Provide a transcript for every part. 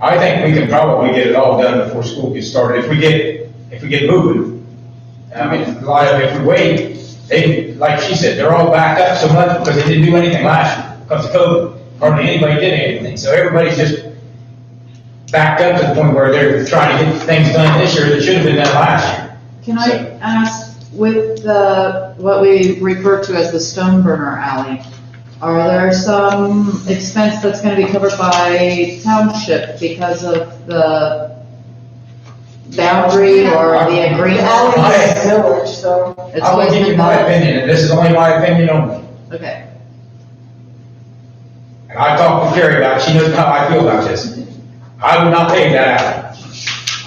I think we can probably get it all done before school gets started, if we get moving. I mean, a lot of, if we wait, they, like she said, they're all backed up so much because they didn't do anything last year because of COVID. Hardly anybody did anything, so everybody's just backed up to the point where they're trying to get things done this year that should have been done last year. Can I ask, with the, what we refer to as the stone burner alley, are there some expense that's gonna be covered by township because of the boundary or the The agreement? alley is village, so. It's I will always give you been my done. opinion, and this is only my opinion only. Okay, And I talked to Carrie about it, she knows how I feel about this. I would not pay that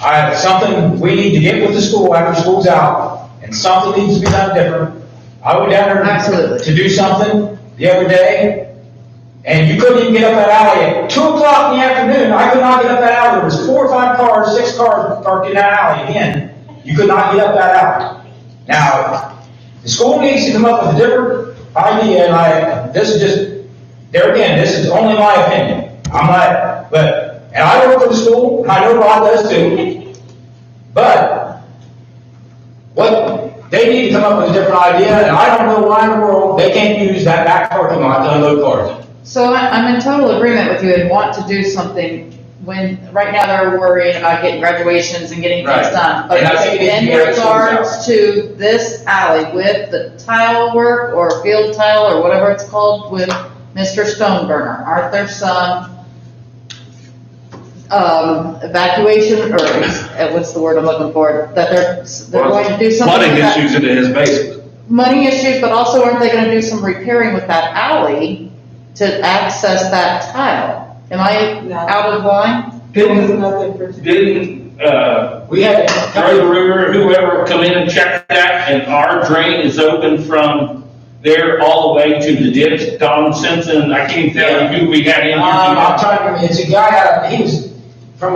out. Something, we need to get with the school after school's out, and something needs to be done different. I went down there Absolutely. to do something the other day, and you couldn't even get up that alley at 2 o'clock in the afternoon. I could not get up that alley. There was 4 or 5 cars, 6 cars parked in that alley again. You could not get up that alley. Now, the school needs to come up with a different idea, and this is just, there again, this is only my opinion. I'm not, and I work for the school, and I know Rod does too. But, they need to come up with a different idea, and I don't know why in the world they can't use that back parking lot to unload cars. so I'm in total agreement with you and want to do something when, right now they're worried about getting graduations and getting things Right. done. But And I think it needs to in be every school's regards to this alley with the tile work or field tile or whatever it's called with Mr. Stoneburner, aren't there some evacuation, or what's the word I'm looking for, that they're going to do something Flooding with that? issues into his basement. Money issues, but also aren't they gonna do some repairing with that alley to access that tile? Am I No. out of line? There was nothing for. Didn't, We had, Gary River, whoever come in and check that, and our drain is open from there all the way to the ditch. Don Simpson, I can't tell you who we had in I'm here. trying to remember, it's a guy, he was from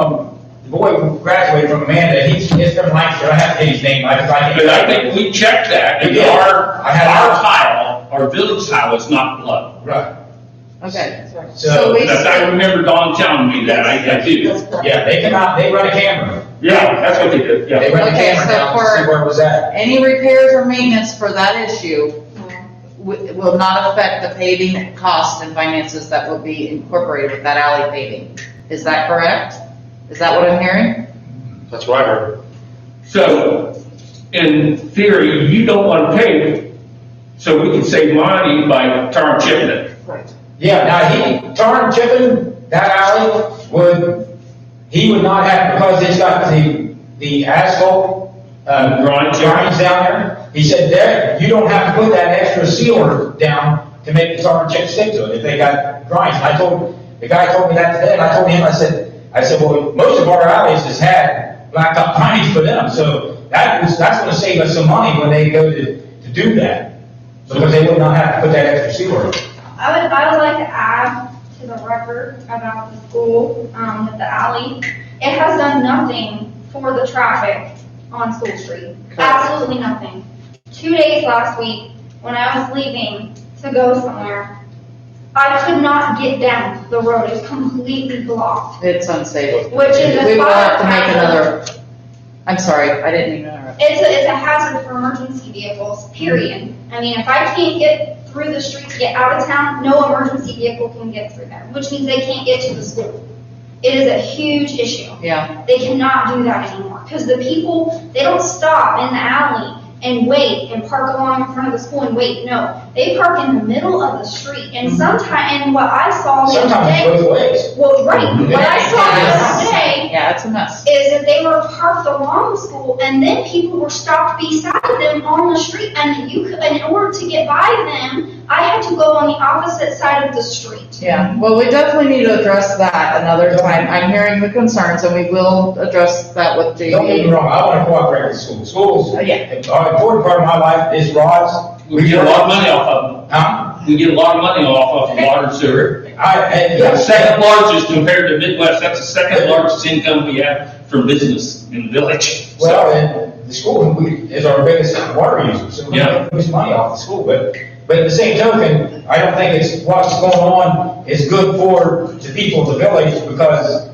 the boy who graduated from Amanda, he's from Lancaster, I have to get his name, because I can't. But I think we checked that, We and did. our I had- tile, our village tile is not blood. Right, Okay, so, So we- I remember Don telling me that, I do. That's correct. yeah, they come out, they run a camera, Yeah, that's what they did, they yeah. run a Okay, camera so down to for- see where it was at. any repairs or maintenance for that issue will not affect the paving cost and finances that will be incorporated with that alley paving. Is that correct? Is that what I'm hearing? That's what I heard. So, in theory, you don't want to pay, so we can save money by tar and chipping it. Right. Yeah, now tar and chipping, that alley he would not have, because it's got the asphalt, Grinds. grinds down there. He said there, you don't have to put that extra sealer down to make the tar and chip stick to it if they got grinds. And the guy told me that today, and I told him, I said, well, most of our alleys has had blacktop grinds put in them, so that's gonna save us some money when they go to do that. Because they would not have to put that extra sealer. I would like to add to the record about the school, with the alley. It has done nothing for the traffic on School Street. Absolutely nothing. 2 days last week, when I was leaving to go somewhere, I could not get down. The road is completely blocked, It's unsafe. which is a We will have to fire make hazard. another, I'm sorry, I didn't mean to interrupt. It's a hazard for emergency vehicles, period. I mean, if I can't get through the street to get out of town, no emergency vehicle can get through there, which means they can't get to the school. It is a huge issue. Yeah, They cannot do that anymore, because the people, they don't stop in the alley and wait and park along in front of the school and wait. No, they park in the middle of the street, and sometimes, and what I saw the other Sometimes day, both ways. well, right, what I saw the other day yeah, it's a mess. is that they were parked along the school, and then people were stopped beside them on the street, and in order to get by them, I had to go on the opposite side of the street. Yeah, well, we definitely need to address that another time. I'm hearing the concerns and we will address that with Don't get me JD. wrong, I want to cooperate with schools. Schools, Yeah. an important part of my life is rods. We get a lot of money off of them. Huh? We get a lot of money off of water and sewer. Yeah, The second largest compared to Midwest, that's the second largest income we have from business in the village. well, and the school is our biggest water user, so we Yeah. lose money off the school, but at the same token, I don't think what's going on is good for the people of the village, because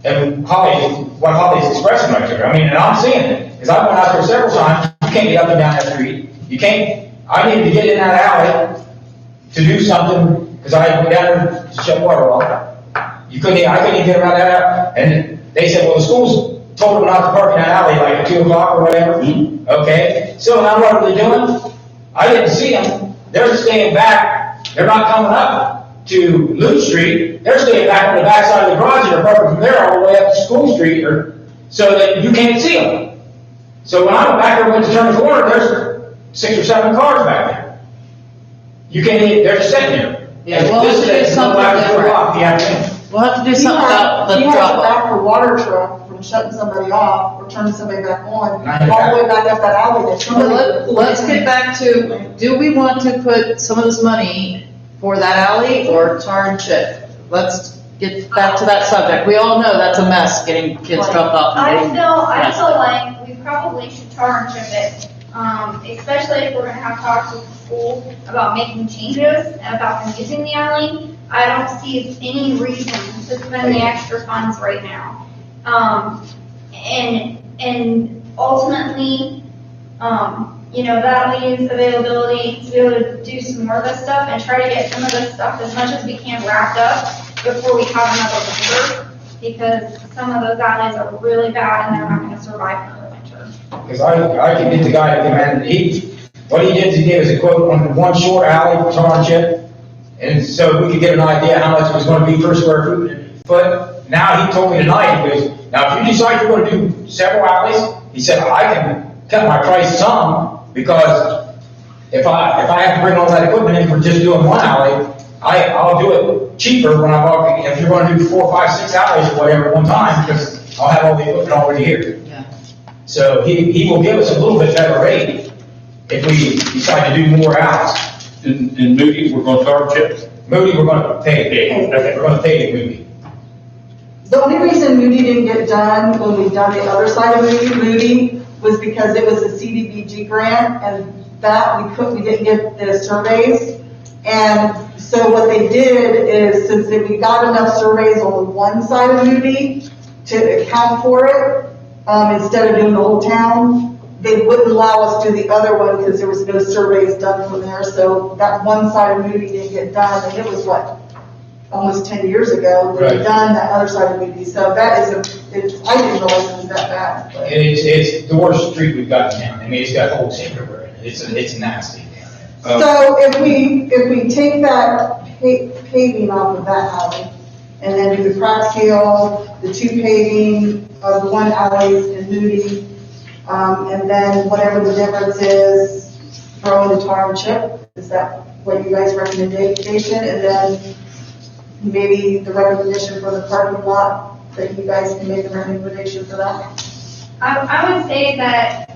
and Holly, what Holly's expressing right there. I mean, and I'm seeing it, because I went out there several times, you can't get up and down that street. You can't, I needed to get in that alley to do something, because I went down there to shut water off. I couldn't even get around that alley. And they said, well, the school's told them not to park in that alley like at 2 o'clock or whatever. Okay, so now what are they doing? I didn't see them. They're staying back. They're not coming up to Loop Street. They're staying back on the backside of the garage and they're parking from there all the way up to School Street, or so that you can't see them. So when I went back there, went to turn the corner, there's 6 or 7 cars back there. You can't even, they're just sitting there. Yeah, well, This let's do is something after 4 different. o'clock in the afternoon. We'll have to do something about the You have drop to off. back the water truck from shutting somebody off or turning somebody back on, Not all the way back up that alley. There's But somebody- let's get back to, do we want to put some of this money for that alley or tar and chip? Let's get back to that subject. We all know that's a mess, getting kids dropped off. and I getting- I feel like we probably should tar and chip it, especially if we're gonna have talks with the school about making changes, about them using the alley. I don't see any reason to spend the extra funds right now. And ultimately, that leaves availability to be able to do some more of this stuff and try to get some of this stuff as much as we can wrapped up before we have another winter, because some of those alleys are really bad and they're not gonna survive another winter. Because I can get the guy to come in, what he did is he gave us a quote on one short alley for tar and chip. And so we could get an idea how much it was gonna be per square foot. Now he told me tonight, he goes, now if you decide you're gonna do several alleys, he said, I can cut my price some, because if I have to bring all that equipment in for just doing one alley, I'll do it cheaper when if you're gonna do 4, 5, 6 alleys or whatever at one time, because I'll have all the equipment already here. Yeah. So he will give us a little bit better rate if we decide to do more alleys. In Moody, we're gonna tar and chip? Moody, we're gonna pay it. Okay. We're gonna pay it, Moody. The only reason Moody didn't get done when we done the other side of Moody was because it was a CDBG grant, and that we didn't get the surveys. And so what they did is, since we got enough surveys on the one side of Moody to account for it, instead of doing the whole town, they wouldn't allow us to do the other one because there was no surveys done from there. So that one side of Moody didn't get done, and it was almost 10 years ago, we Right. done that other side of Moody. So that is I didn't realize it was that bad. but- It's the worst street we've got in town. I mean, it's got holes everywhere. It's nasty down So if we take that paving off of that alley, and then do the crack seal, the 2 paving of 1 alleys in Moody, and then whatever the difference is, throw in the tar and chip, is that what you guys' recommendation? And then maybe the recommendation for the parking lot, that you guys can make a recommendation for that? I would say that,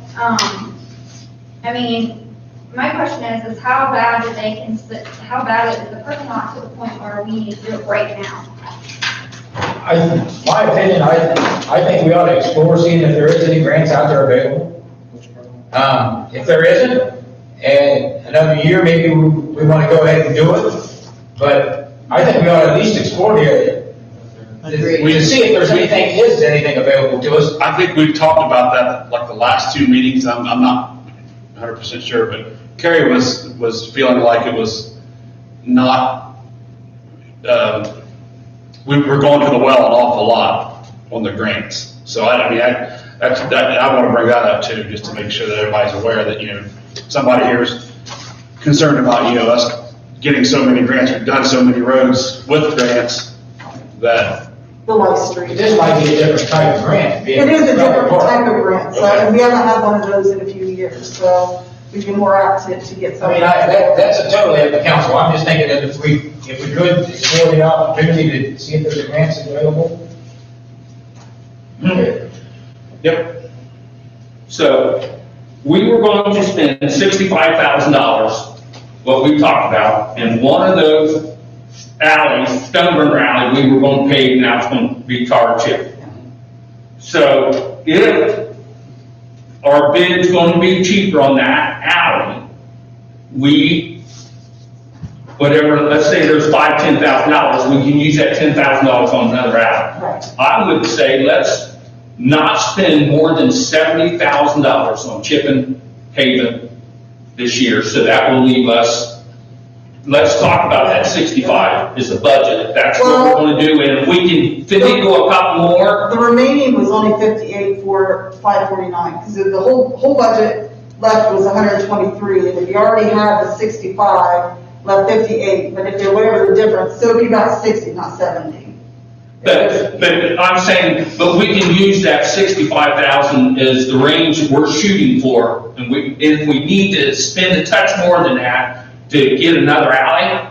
my question is how bad is the parking lot to the point where we need to do it right now? My opinion, I think we ought to explore seeing if there is any grants out there available. If there isn't, and another year, maybe we want to go ahead and do it. But I think we ought to at least explore the area. Agreed. To see if there's anything available to us. I think we've talked about that, like the last 2 meetings, I'm not 100% sure, but Carrie was feeling like it was not, we were going to the well an awful lot on the grants. So I want to bring that up too, just to make sure that everybody's aware that, somebody here is concerned about, us getting so many grants, we've done so many roads with grants that. The light street. This might be a different type of grant. It is a different type of grant, so, and we haven't had one of those in a few years, so we'd be more apt to get I some. mean, that's a totally up to council. I'm just thinking that if we could explore the opportunity to see if there's a grants available. Yep. So, we were going to spend $65,000, what we talked about, and one of those alleys, Stoneburner Alley, we were going to pave, now it's going to be tar chip. So, if our bid's going to be cheaper on that alley, we whatever, let's say there's $10,000, we can use that $10,000 on another alley. Right. I would say let's not spend more than $70,000 on Chippen Haven this year, so that will leave us, let's talk about that 65 is the budget, that's what we're gonna do, and if we can go a couple more, The remaining was only 58 for 549, because the whole budget left was 123, and if you already have the 65, left 58, but if there, whatever the difference, so it'd be about 60, not 70. but I'm saying, but we can use that 65,000 as the range we're shooting for, and if we need to spend a touch more than that to get another alley,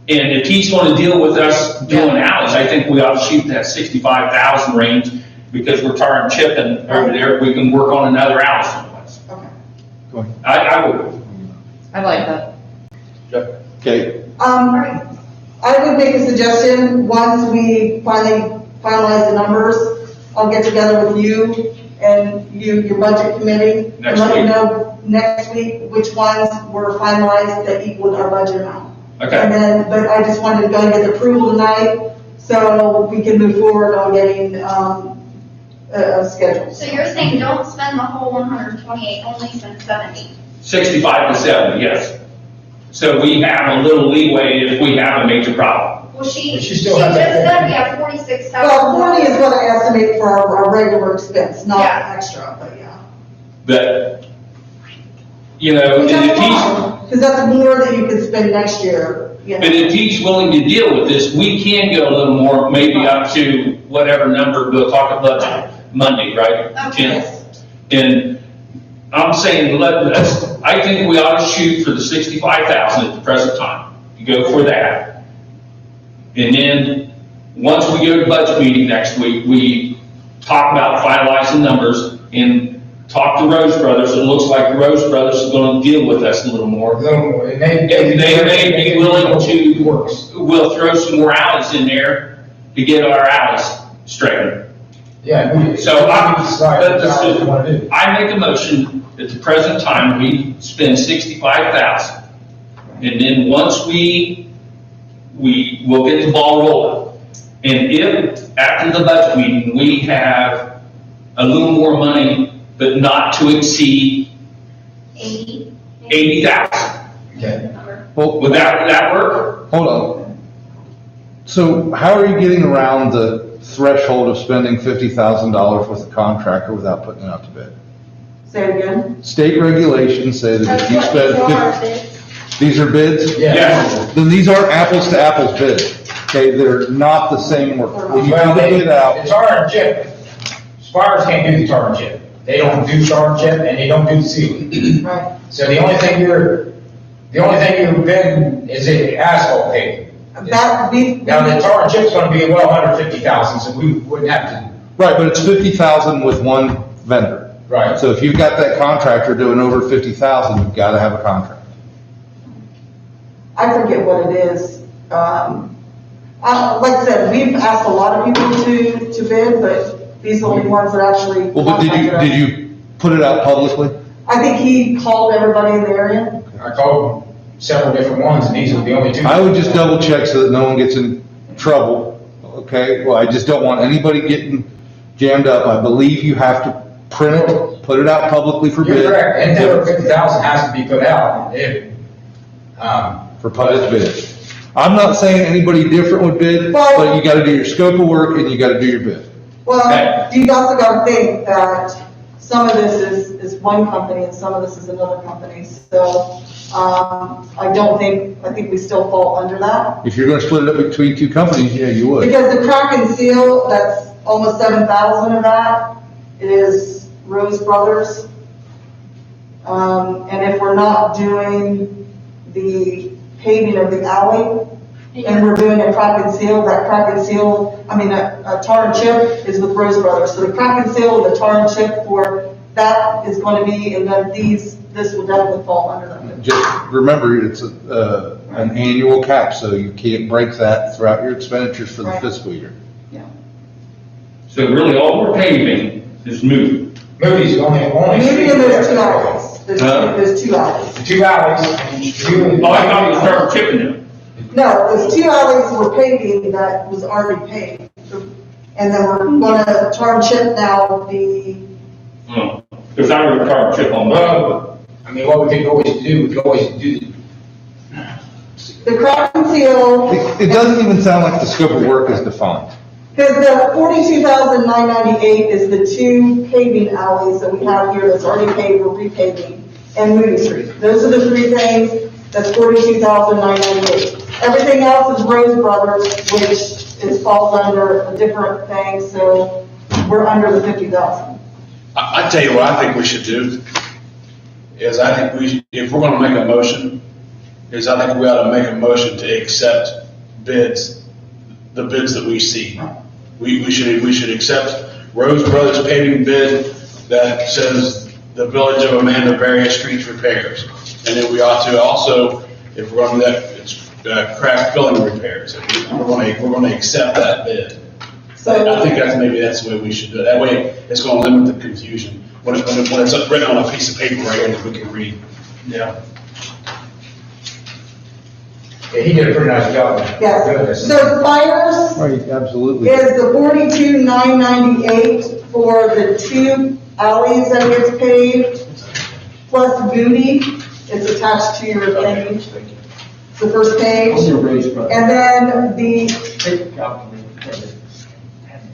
and if he's gonna deal with us doing alleys, I think we ought to shoot that 65,000 range, because we're tar and chipping over there, we can work on another alley someplace. Okay. I would. I like that. Okay, I would make a suggestion, once we finally finalize the numbers, I'll get together with you and your budget committee. Next And let you week. know next week which ones were finalized that equaled our budget amount. Okay. And then, but I just wanted to go and get the approval tonight, so we can move forward on getting, a schedule. So you're saying don't spend the whole 128, only spend 70? 65 to 70, yes. So we have a little leeway if we have a major problem. Well, she But she just still has that said we have 46,000. Well, 40 is what I estimate for our regular expense, not Yeah. extra, but yeah. But, you know, and if he's, Because that's more that you can spend next year, you but know. if he's willing to deal with this, we can go a little more, maybe up to whatever number, we'll talk about Monday, right? Okay. 10th. And I'm saying, I think we ought to shoot for the 65,000 at the present time, to go for that. And then, once we go to budget meeting next week, we talk about finalizing numbers and talk to Rose Brothers. It looks like Rose Brothers is gonna deal with us a little more. And They may be willing to, Works. we'll throw some more alleys in there to get our alleys straightened. Yeah. So I decide what you want to do. I make a motion at the present time, we spend 65,000. And then once we will get the ball rolling. And if, after the budget meeting, we have a little more money, but not to exceed 80? 80,000, Okay. well, would that work? hold on. So how are you getting around the threshold of spending $50,000 with a contractor without putting it out to bid? Say it again. State regulations say that if you spend, these are bids? Yes. Then these aren't apples to apples bids, okay? They're not the same work. When you Well, put the bid out, the tar and chip, Spires can't do the tar and chip. They don't do tar and chip, and they don't do the sealing. Right. So the only thing you're bidding is the asphalt paving. That, we, Now, the tar and chip's gonna be well under 50,000, so we wouldn't have to, right, but it's 50,000 with one vendor. right. So if you've got that contractor doing over 50,000, you've got to have a contract. I forget what it is. Like I said, we've asked a lot of people to bid, but these are the only ones that actually. Well, but contacted us. did you put it out publicly? I think he called everybody in the area. I called several different ones, and these are the only two. I would just double check so that no one gets in trouble, okay? Well, I just don't want anybody getting jammed up. I believe you have to print it, put it out publicly for bid. You're correct, and over 50,000 has to be put out. For public bid. I'm not saying anybody different would bid, Well- but you gotta do your scope of work and you gotta do your bid. Well, Okay. you also gotta think that some of this is one company and some of this is another company. So, I think we still fall under that. If you're gonna split it up between two companies, yeah, you would. Because the crack and seal, that's almost 7,000 of that, is Rose Brothers. And if we're not doing the paving of the alley, and we're doing a crack and seal, that crack and seal, a tar and chip is with Rose Brothers. So the crack and seal, the tar and chip for, that is going to be, and then this will definitely fall under them. Just remember, it's an annual cap, so you can't break that throughout your expenditures for the Right. fiscal year. So really, all we're paving is moving. Moody's only. Maybe in those two alleys, there's Huh? two alleys. The two alleys, and you. Oh, I thought you started chipping them. No, there's 2 alleys we're paving that was already paved. And then we're gonna tar and chip now the, Because I would car chip on that. Well, I mean, what we could always do, the crack and seal. It doesn't even sound like the scope of work is defined. Because the 42,998 is the 2 paving alleys that we have here that's already paved, we're repaving, and Moody Street. Those are the 3 things, that's 42,998. Everything else is Rose Brothers, which falls under a different thing, so we're under the 50,000. I tell you what I think we should do, is I think if we're gonna make a motion, is I think we ought to make a motion to accept bids, the bids that we see. We should accept Rose Brothers paving bid that says the Village of Amanda various streets repairs. And then we ought to also, if we're gonna do that, it's crack filling repairs. We're gonna accept that bid. I think that's the way we should do it. That way, it's gonna limit the confusion. When it's written on a piece of paper right here that we can read. yeah, he did a pretty nice job. Yes, so Spires Right, absolutely. is the 42,998 for the 2 alleys that gets paved, plus Moody, it's attached to your thing, it's the first page.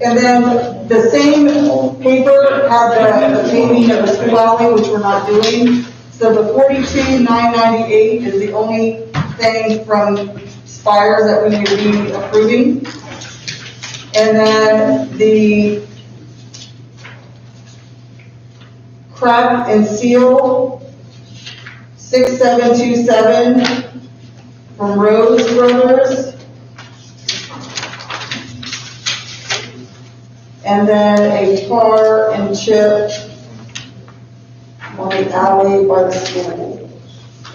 And then the same paper had the paving of the school alley, which we're not doing. So the 42,998 is the only thing from Spires that we would be approving. And then the crack and seal, 6727 from Rose Brothers. And then a tar and chip on the alley by the school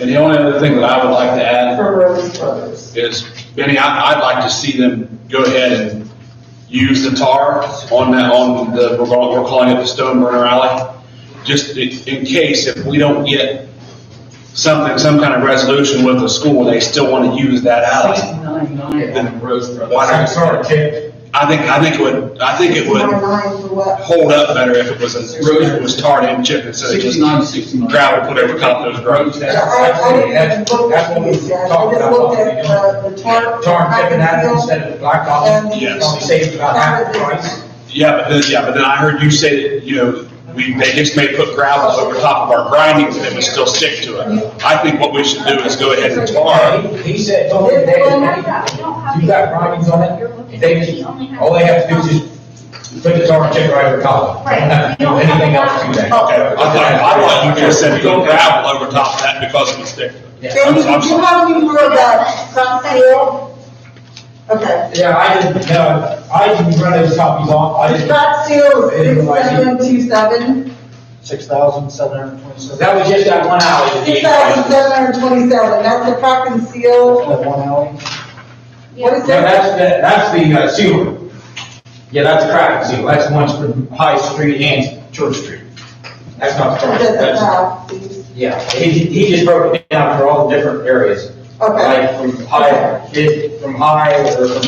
And the only other thing that I would like to add from Rose Brothers. is, Benny, I'd like to see them go ahead and use the tar on we're calling it the Stone Burner Alley. Just in case if we don't get some kind of resolution with the school, they still want to use that alley. 699 Rose Brothers. Why not start, Chip? I think it would 69 for what? hold up better if it was tarred and chipped instead of just 69. gravel put over top of those roads. I didn't look at these yet, I just looked at the tar. Tar and chipping that instead of blacktop, And- Yes. probably saves about half the price. Yeah, but then I heard you say that, they just may put gravel over top of our grindings and it would still stick to it. I think what we should do is go ahead and tar. He said, told me today, you got grindings on it, they just, all they have to do is just put the tar and chip right over top of it. Don't have to do anything else to that. Okay, I thought you just said put gravel over top of that because it would stick to it. Yeah. Danny, did you have any more of that crack seal? Okay. Yeah, I didn't run those copies off, I The didn't. crack seal I didn't is realize you- 6727. 6,727. That was just that one alley. that needed prices. 6,727, that's the crack and seal. That one alley? What is Yeah, that? that's the sewer. Yeah, that's a crack seal, that's the ones from High Street and Church Street. That's not the What crack, does it that's, have, please? yeah, he just broke it down for all the different areas. Okay. Like from high, or from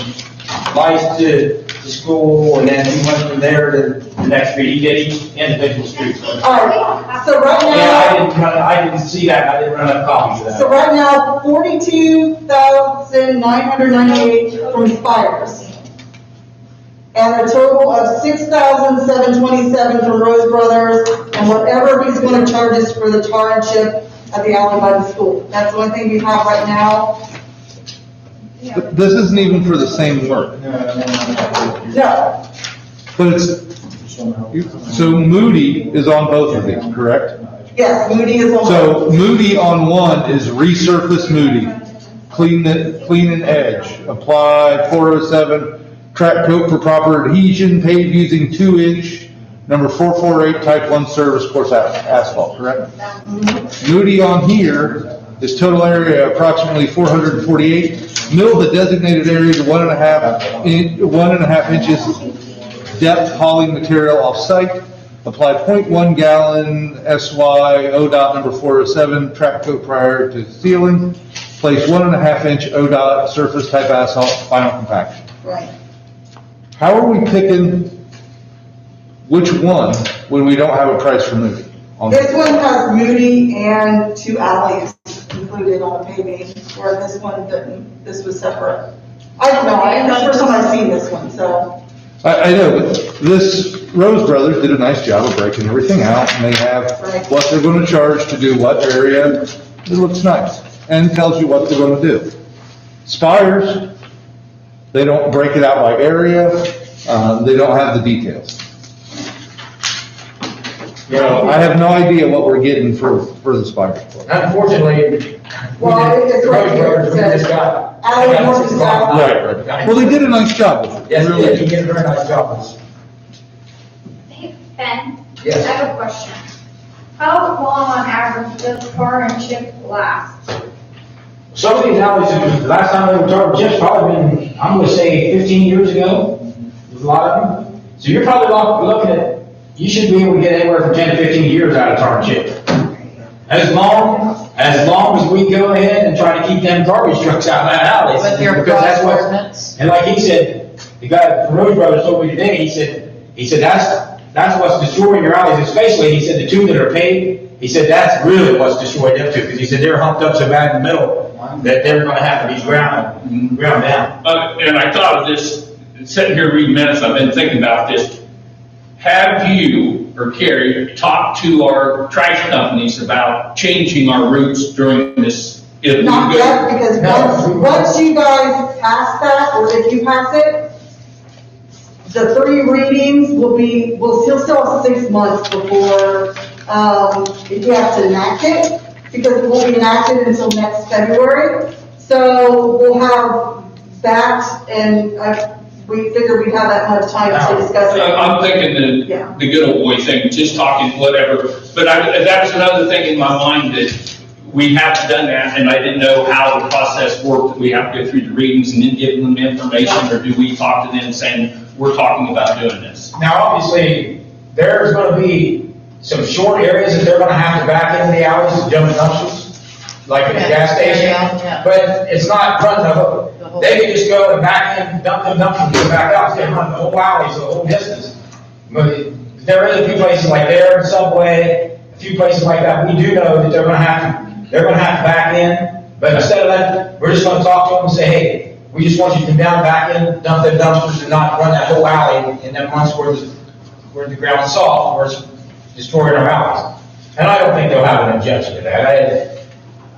Vice to school, and then he went from there to the next street, he did each individual street. Alright, so right Yeah, now, I didn't see that, I didn't run up copies of so that. right now, 42,998 from Spires. And a total of 6,727 from Rose Brothers, and whatever he's gonna charge us for the tar and chip at the alley by the school. That's the only thing we have right now. But this isn't even for the same work. No, But so Moody is on both of these, correct? yes, Moody is on. So Moody on one is resurface Moody, clean and edge, apply 407, track coat for proper adhesion, pave using 2-inch, number 448 type 1 service course asphalt, correct? Moody on here is total area approximately 448, mill the designated area to 1.5 inches depth hauling material off-site, apply 0.1 gallon SY ODOT number 407, track coat prior to sealing, place 1.5-inch ODOT surface type asphalt final compaction. Right. How are we picking which one when we don't have a price for Moody? on This one has Moody and 2 alleys included on the paving, where this one didn't, this was separate. I don't know, this is the first time I've seen this one, so. I know, but this, Rose Brothers did a nice job of breaking everything out, and they have Right. what they're gonna charge to do what area. It looks nice, and tells you what they're gonna do. Spires, they don't break it out by area, they don't have the details. So I have no idea what we're getting for the Spires. Unfortunately, Well, it's right here, it we just says, got. alley north and south. Right. Well, they did a nice job with it. Yes, really they did. did, you did a very nice job with this. Hey, Ben? Yes. I have a question. How long on average does a car and chip last? Some of these alleys, the last time they were tarred, just probably been, I'm gonna say 15 years ago, a lot of them. So you're probably looking at, you should be able to get anywhere from 10 to 15 years out of tar and chip. As long as we go ahead and try to keep them garbage trucks out of that alley. With your because that's cross what- ordinance? And like he said, the guy from Rose Brothers told me today, he said, that's what's destroying your alleys, especially, he said, the 2 that are paved, he said, that's really what's destroyed them too, because he said they're humped up so bad in the middle that they're gonna have to be ground down. And I thought of this, sitting here reading minutes, I've been thinking about this. Have you or Carrie talked to our trash companies about changing our routes during this? If we Not go- yet, because No. once you guys pass that, or if you pass it, the 3 readings we'll still have 6 months before, if you have to enact it, because it won't be enacted until next February. So we'll have that, and we figured we'd have that much time to discuss it. I'm thinking Yeah. the good old boy thing, just talking whatever, but that was another thing in my mind that we haven't done that, and I didn't know how the process worked. Do we have to go through the readings and then give them information, or do we talk to them saying, we're talking about doing this? Now, obviously, there's gonna be some short areas that they're gonna have to back into the alleys to jump dumpsters, like at the gas station. Yeah. But it's not running the whole, The whole- they can just go and back in, dump them dumpsters, go back out, they run the whole alleys, the whole distance. But there is a few places like there, Subway, a few places like that, we do know that they're gonna have to back in. But instead of that, we're just gonna talk to them and say, hey, we just want you to come down, back in, dump them dumpsters and not run that whole alley in them months where the ground's soft, where it's destroying our alleys. And I don't think they'll have an objection to that.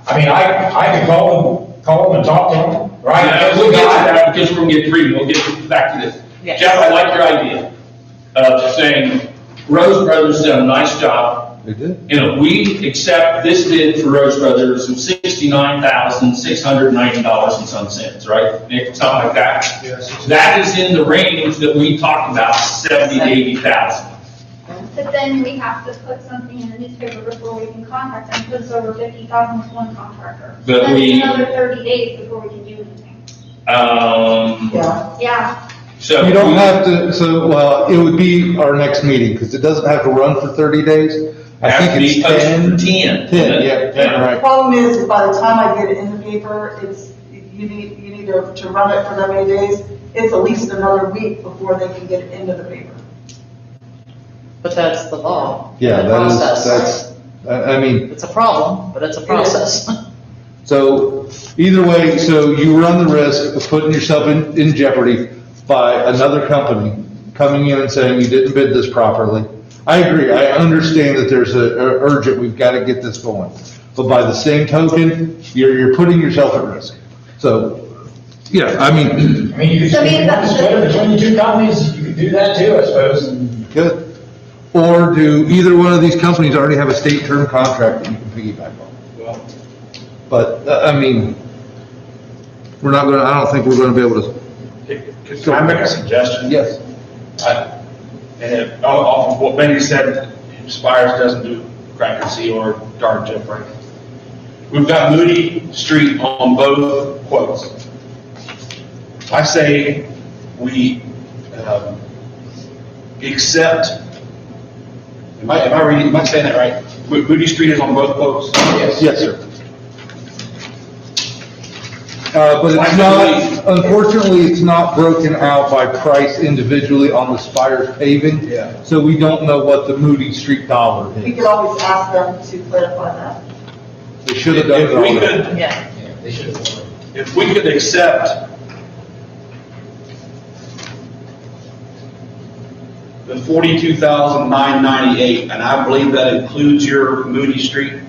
I mean, I could call them and talk to them, right? Yeah, we'll get to that, because we're gonna get reading, we'll get back to this. Yes. Jeff, I like your idea of saying, Rose Brothers done a nice job. They did. We accept this bid for Rose Brothers of $69,690 and some cents, right? Nick, something like that? Yes. That is in the range that we talked about, 70 to 80,000. But then we have to put something in the newspaper before we can contact them, because it's over 50,000 with one contractor. So But then we- it's another 30 days before we can do anything. Yeah. Yeah, So. You don't have to, well, it would be our next meeting, because it doesn't have to run for 30 days. I Has to think be it's posted 10. for 10. 10, yeah, 10, right. Problem is, by the time I get it in the paper, you need to run it for that many days. It's at least another week before they can get it into the paper. But that's the law. Yeah, The that is, process. I mean, It's a problem, but it's a process. so either way, so you run the risk of putting yourself in jeopardy by another company coming in and saying you didn't bid this properly. I agree, I understand that there's a urgent, we've got to get this going. But by the same token, you're putting yourself at risk. So, yeah, I mean, I mean, you could So maybe that's- split it between the 2 companies, you could do that too, I suppose. good. Or do either one of these companies already have a state term contract that you can piggyback on? Well, But, I mean, I don't think we're gonna be able to, can I make a suggestion? yes. And off of what Benny said, Spires doesn't do crack and seal or dark jet break. We've got Moody Street on both quotes. I say we accept, am I saying that right? Moody Street is on both quotes? Yes. Yes, sir. But it's Twice a not, unfortunately, it's not broken out by price individually on the Spires paving. Yeah. So we don't know what the Moody Street dollar We is. could always ask them to clarify that. They should have done it If we already. could, Yeah. Yeah, they should have. if we could accept the 42,998, and I believe that includes your Moody Street. In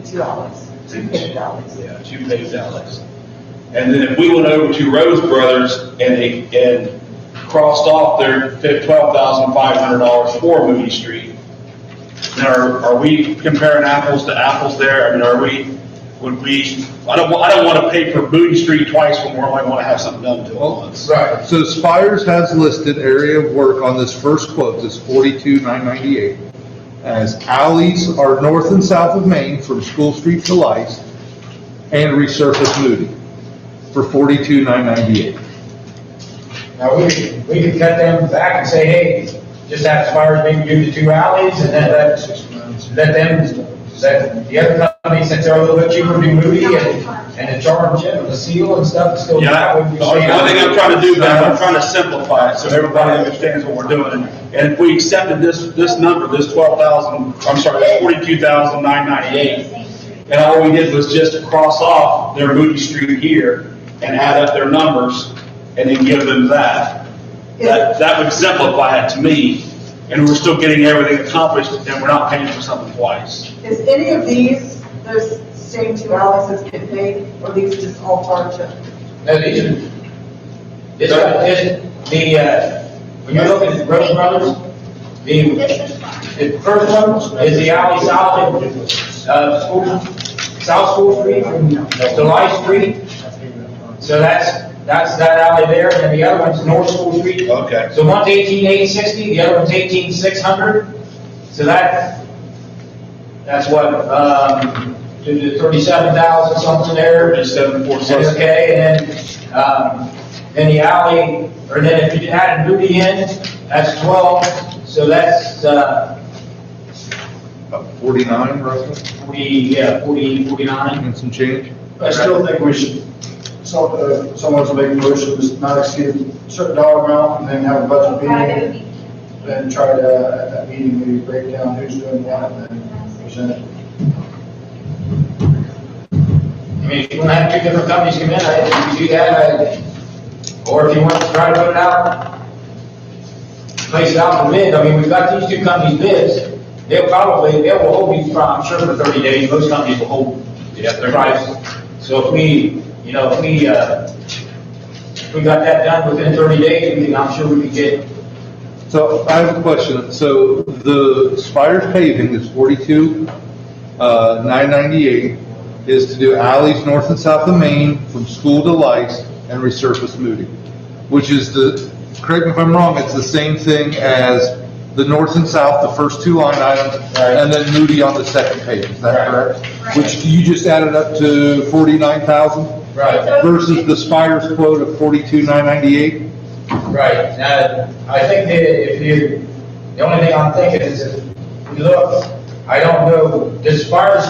2 hours, 2 paved alleys. Yeah, 2 paved alleys. And then if we went over to Rose Brothers and crossed off their $12,500 for Moody Street, then are we comparing apples to apples there? I mean, would we, I don't want to pay for Moody Street twice when we only want to have something done to it once. Right. So Spires has listed area of work on this first quote, this 42,998, as alleys are north and south of Main from School Street to Lice and resurface Moody for 42,998. Now, we could cut them back and say, hey, just have Spires maybe do the 2 alleys and then let the other company, since they're a little bit cheaper, do Moody and the charge, the seal and stuff, still. Yeah, the only thing I'm trying to do, Ben, I'm trying to simplify it so everybody understands what we're doing. And if we accepted this number, this 42,998, and all we did was just cross off their Moody Street here and add up their numbers and then give them that would simplify it to me, and we're still getting everything accomplished, and we're not paying for something twice. Is any of those same 2 alleys that's getting paid, or these just all township? No, these are, when you're looking at Rose Brothers, This is fine. the first one is the alley south of, South School Street to Light Street. So that's that alley there, and the other one's North School Street. Okay. So one's 18,860, the other one's 18,600. So that's what, 37,000 something there. 37,460. Okay, and then the alley, or then if you add Moody in, that's 12, so that's, 49 roughly, 49. and some change. I still think we should, someone to make a motion, just not exceed a certain dollar amount, and then have a budget meeting, and try to, at that meeting, maybe break down who's doing what, and then present it. I mean, if you want to have 2 different companies come in, I think you could do that, or if you want to try to put it out, place it out for bid, I mean, we've got these 2 companies' bids, they will hold these, I'm sure for 30 days, most companies will hold their price. So if we got that done within 30 days, I'm sure we could get. So I have a question. So the Spires paving is 42,998 is to do alleys north and south of Main from School to Lice and resurface Moody, which is correct me if I'm wrong, it's the same thing as the north and south, the first 2 line items, and then Moody on the second page. Is that correct? Which you just added up to 49,000 Right. versus the Spires quote of 42,998? Right, now, I think that the only thing I'm thinking is if you look, I don't know, the Spires,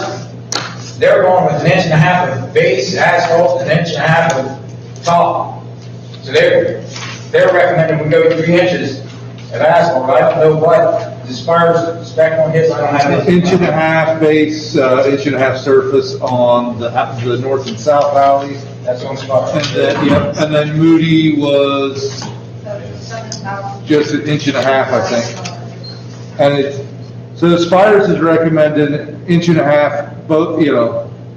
they're going with 1.5 inch of base asphalt, 1.5 inch of top. So they're recommending we go 3 inches of asphalt. I don't know what the Spires spec on his, I don't have it. 1.5 inch base, 1.5 inch surface on the north and south alleys. That's on Spires. And then, and then Moody was So 7,000. just 1.5 inches, I think. And so Spires is recommended 1.5 inches, both,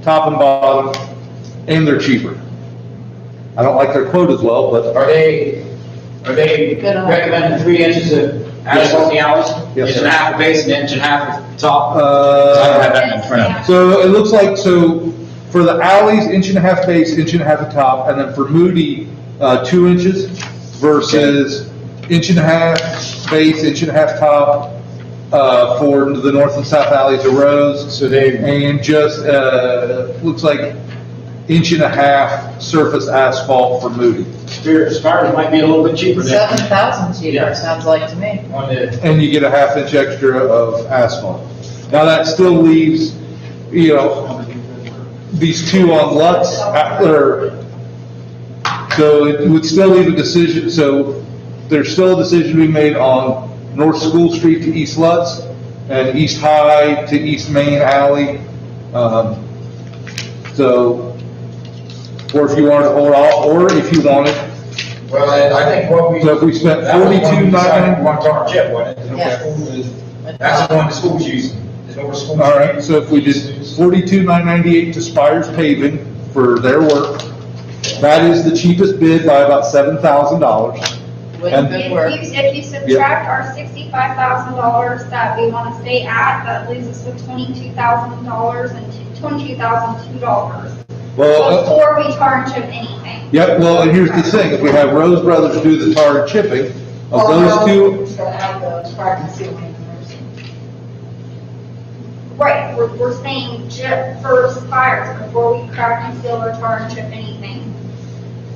top and bottom, and they're cheaper. I don't like their quote as well, but Are they Good on. recommending 3 inches of asphalt in the alleys? Yes, Inch sir. and a half of base and 1.5 inch of top? I don't have that in front of me. so it looks like, so for the alleys, 1.5 inch base, 1.5 inch of top, and then for Moody, 2 inches versus 1.5 inch base, 1.5 inch top, for the north and south alleys of Rose. So they, And just, looks like 1.5 inch surface asphalt for Moody. Spires might be a little bit cheaper than 7,000 cheaper, sounds like to me. on the, And you get a 1/2 inch extra of asphalt. Now, that still leaves, these two on Lutz, so it would still leave a decision, so there's still a decision to be made on North School Street to East Lutz and East High to East Main Alley. So, or if you wanted to hold off, or if you wanted, Well, I think what we. So if we spent that was the one we 42,900 decided, One tar chip, wasn't it? Yes. That's the one the school's using. There's no school. all right, so if we did 42,998 to Spires Paving for their work, that is the cheapest bid by about $7,000. With And- good work. If you subtract our $65,000 that we want to stay at, that leaves us with $22,000 and $22,002 Well, before we tar and chip anything. yep, well, and here's the thing, if we have Rose Brothers do the tar and chipping, of those two, Just gotta add the crack and sealing. Right, we're saying for Spires, before we crack and seal or tar and chip anything.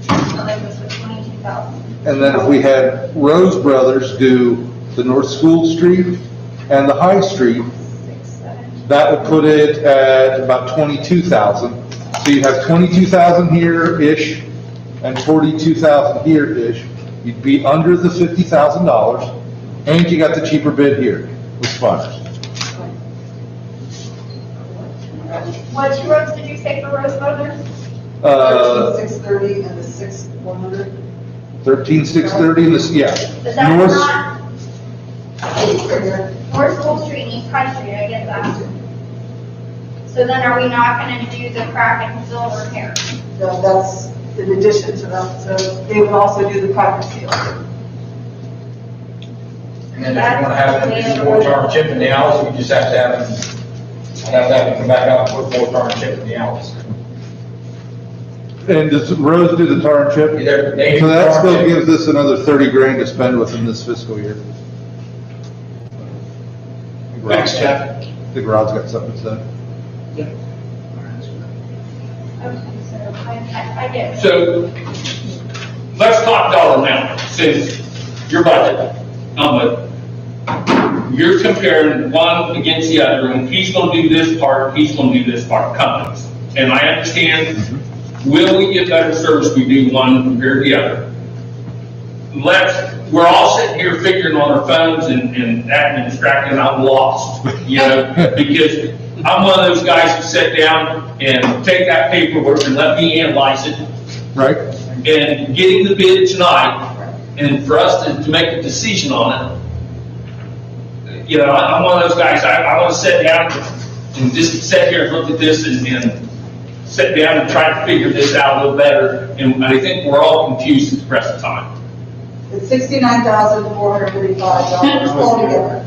So that was for 22,000. and then if we had Rose Brothers do the North School Street and the High Street, 6, 7. that would put it at about 22,000. So you have 22,000 here-ish and 42,000 here-ish. You'd be under the $50,000, and you got the cheaper bid here with Spires. What two roads did you say for Rose Brothers? 630 and the 6100. 13,630 in this, yeah. But that's North, not North School Street and East High Street, I get that. So then are we not gonna do the crack and seal repair? No, that's in addition to that, so they would also do the crack and seal. And then if you wanna have them do more tar and chip in the alleys, we just have to have them, I'd have to have them come back out and put more tar and chip in the alleys. and does Rose do the tar and chip? They do So that tar and still chip. gives us another 30 grand to spend within this fiscal year. Thanks, Jeff. I think Rod's got something to say. Okay, so I get it. So, let's talk dollar amount, since your budget, you're comparing one against the other, and he's gonna do this part, he's gonna do this part, companies. And I understand, will we get better service if we do one compared to the other? We're all sitting here figuring on our phones and acting distracted, and I'm lost, you know, because I'm one of those guys who sit down and take that paperwork and let me analyze it, Right? and getting the bid tonight, and for us to make a decision on it, you know, I'm one of those guys, I want to sit down and just sit here and look at this and sit down and try to figure this out a little better, and I think we're all confused at the present time. It's $69,435 altogether.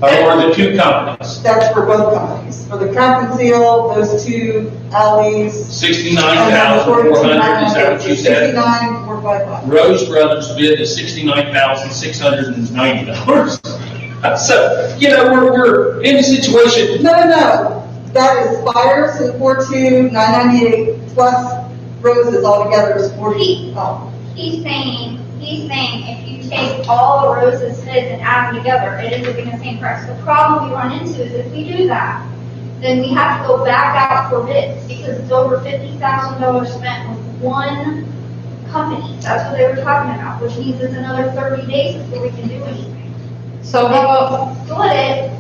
Or the two companies, That's for both companies. For the crack and seal, those two alleys. 69,400, is that what you said? 69,455. Rose Brothers bid is $69,690. So, you know, we're in a situation, No. That is Spires and 42,998 plus Roses altogether is 40. He's saying if you take all the Rose's bids and add them together, it ends up being the same price. The problem we run into is if we do that, then we have to go back out for bids because it's over $50,000 spent with one company. That's what they were talking about, which means it's another 30 days before we can do anything. So how about, Split it,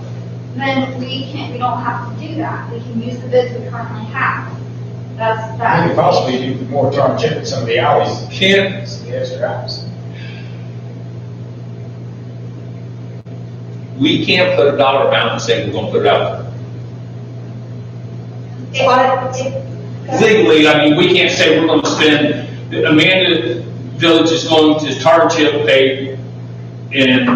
then we don't have to do that. We can use the bids we currently have. We could possibly do more tar and chip in some of the alleys, can't, some of the extra alleys. we can't put a dollar amount and say we're gonna put it out there. Legally, I mean, we can't say we're gonna spend, Amanda Village is going to tar and chip pay, and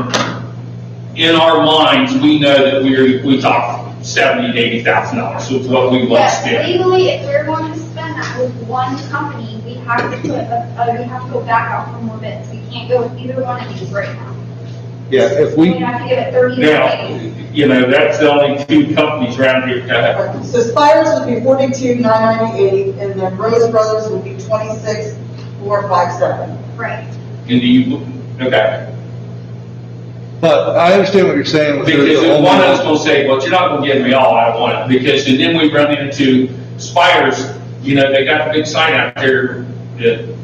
in our minds, we know that we talk $70,000 to $80,000 is what we want to Yes, spend. legally, if we're going to spend that with one company, we have to we have to go back out for more bids. We can't go with either one of these right now. Yeah, if We we, have to give it 30 Now, days. you know, that's the only two companies around here that have, So Spires would be 42,998 and then Rose Brothers would be 26,457. Right. and do you, okay. But I understand what you're saying. with Because the if one of whole- us will say, well, you're not gonna give me all, I don't want it, because, and then we run into Spires, you know, they got a big sign out there,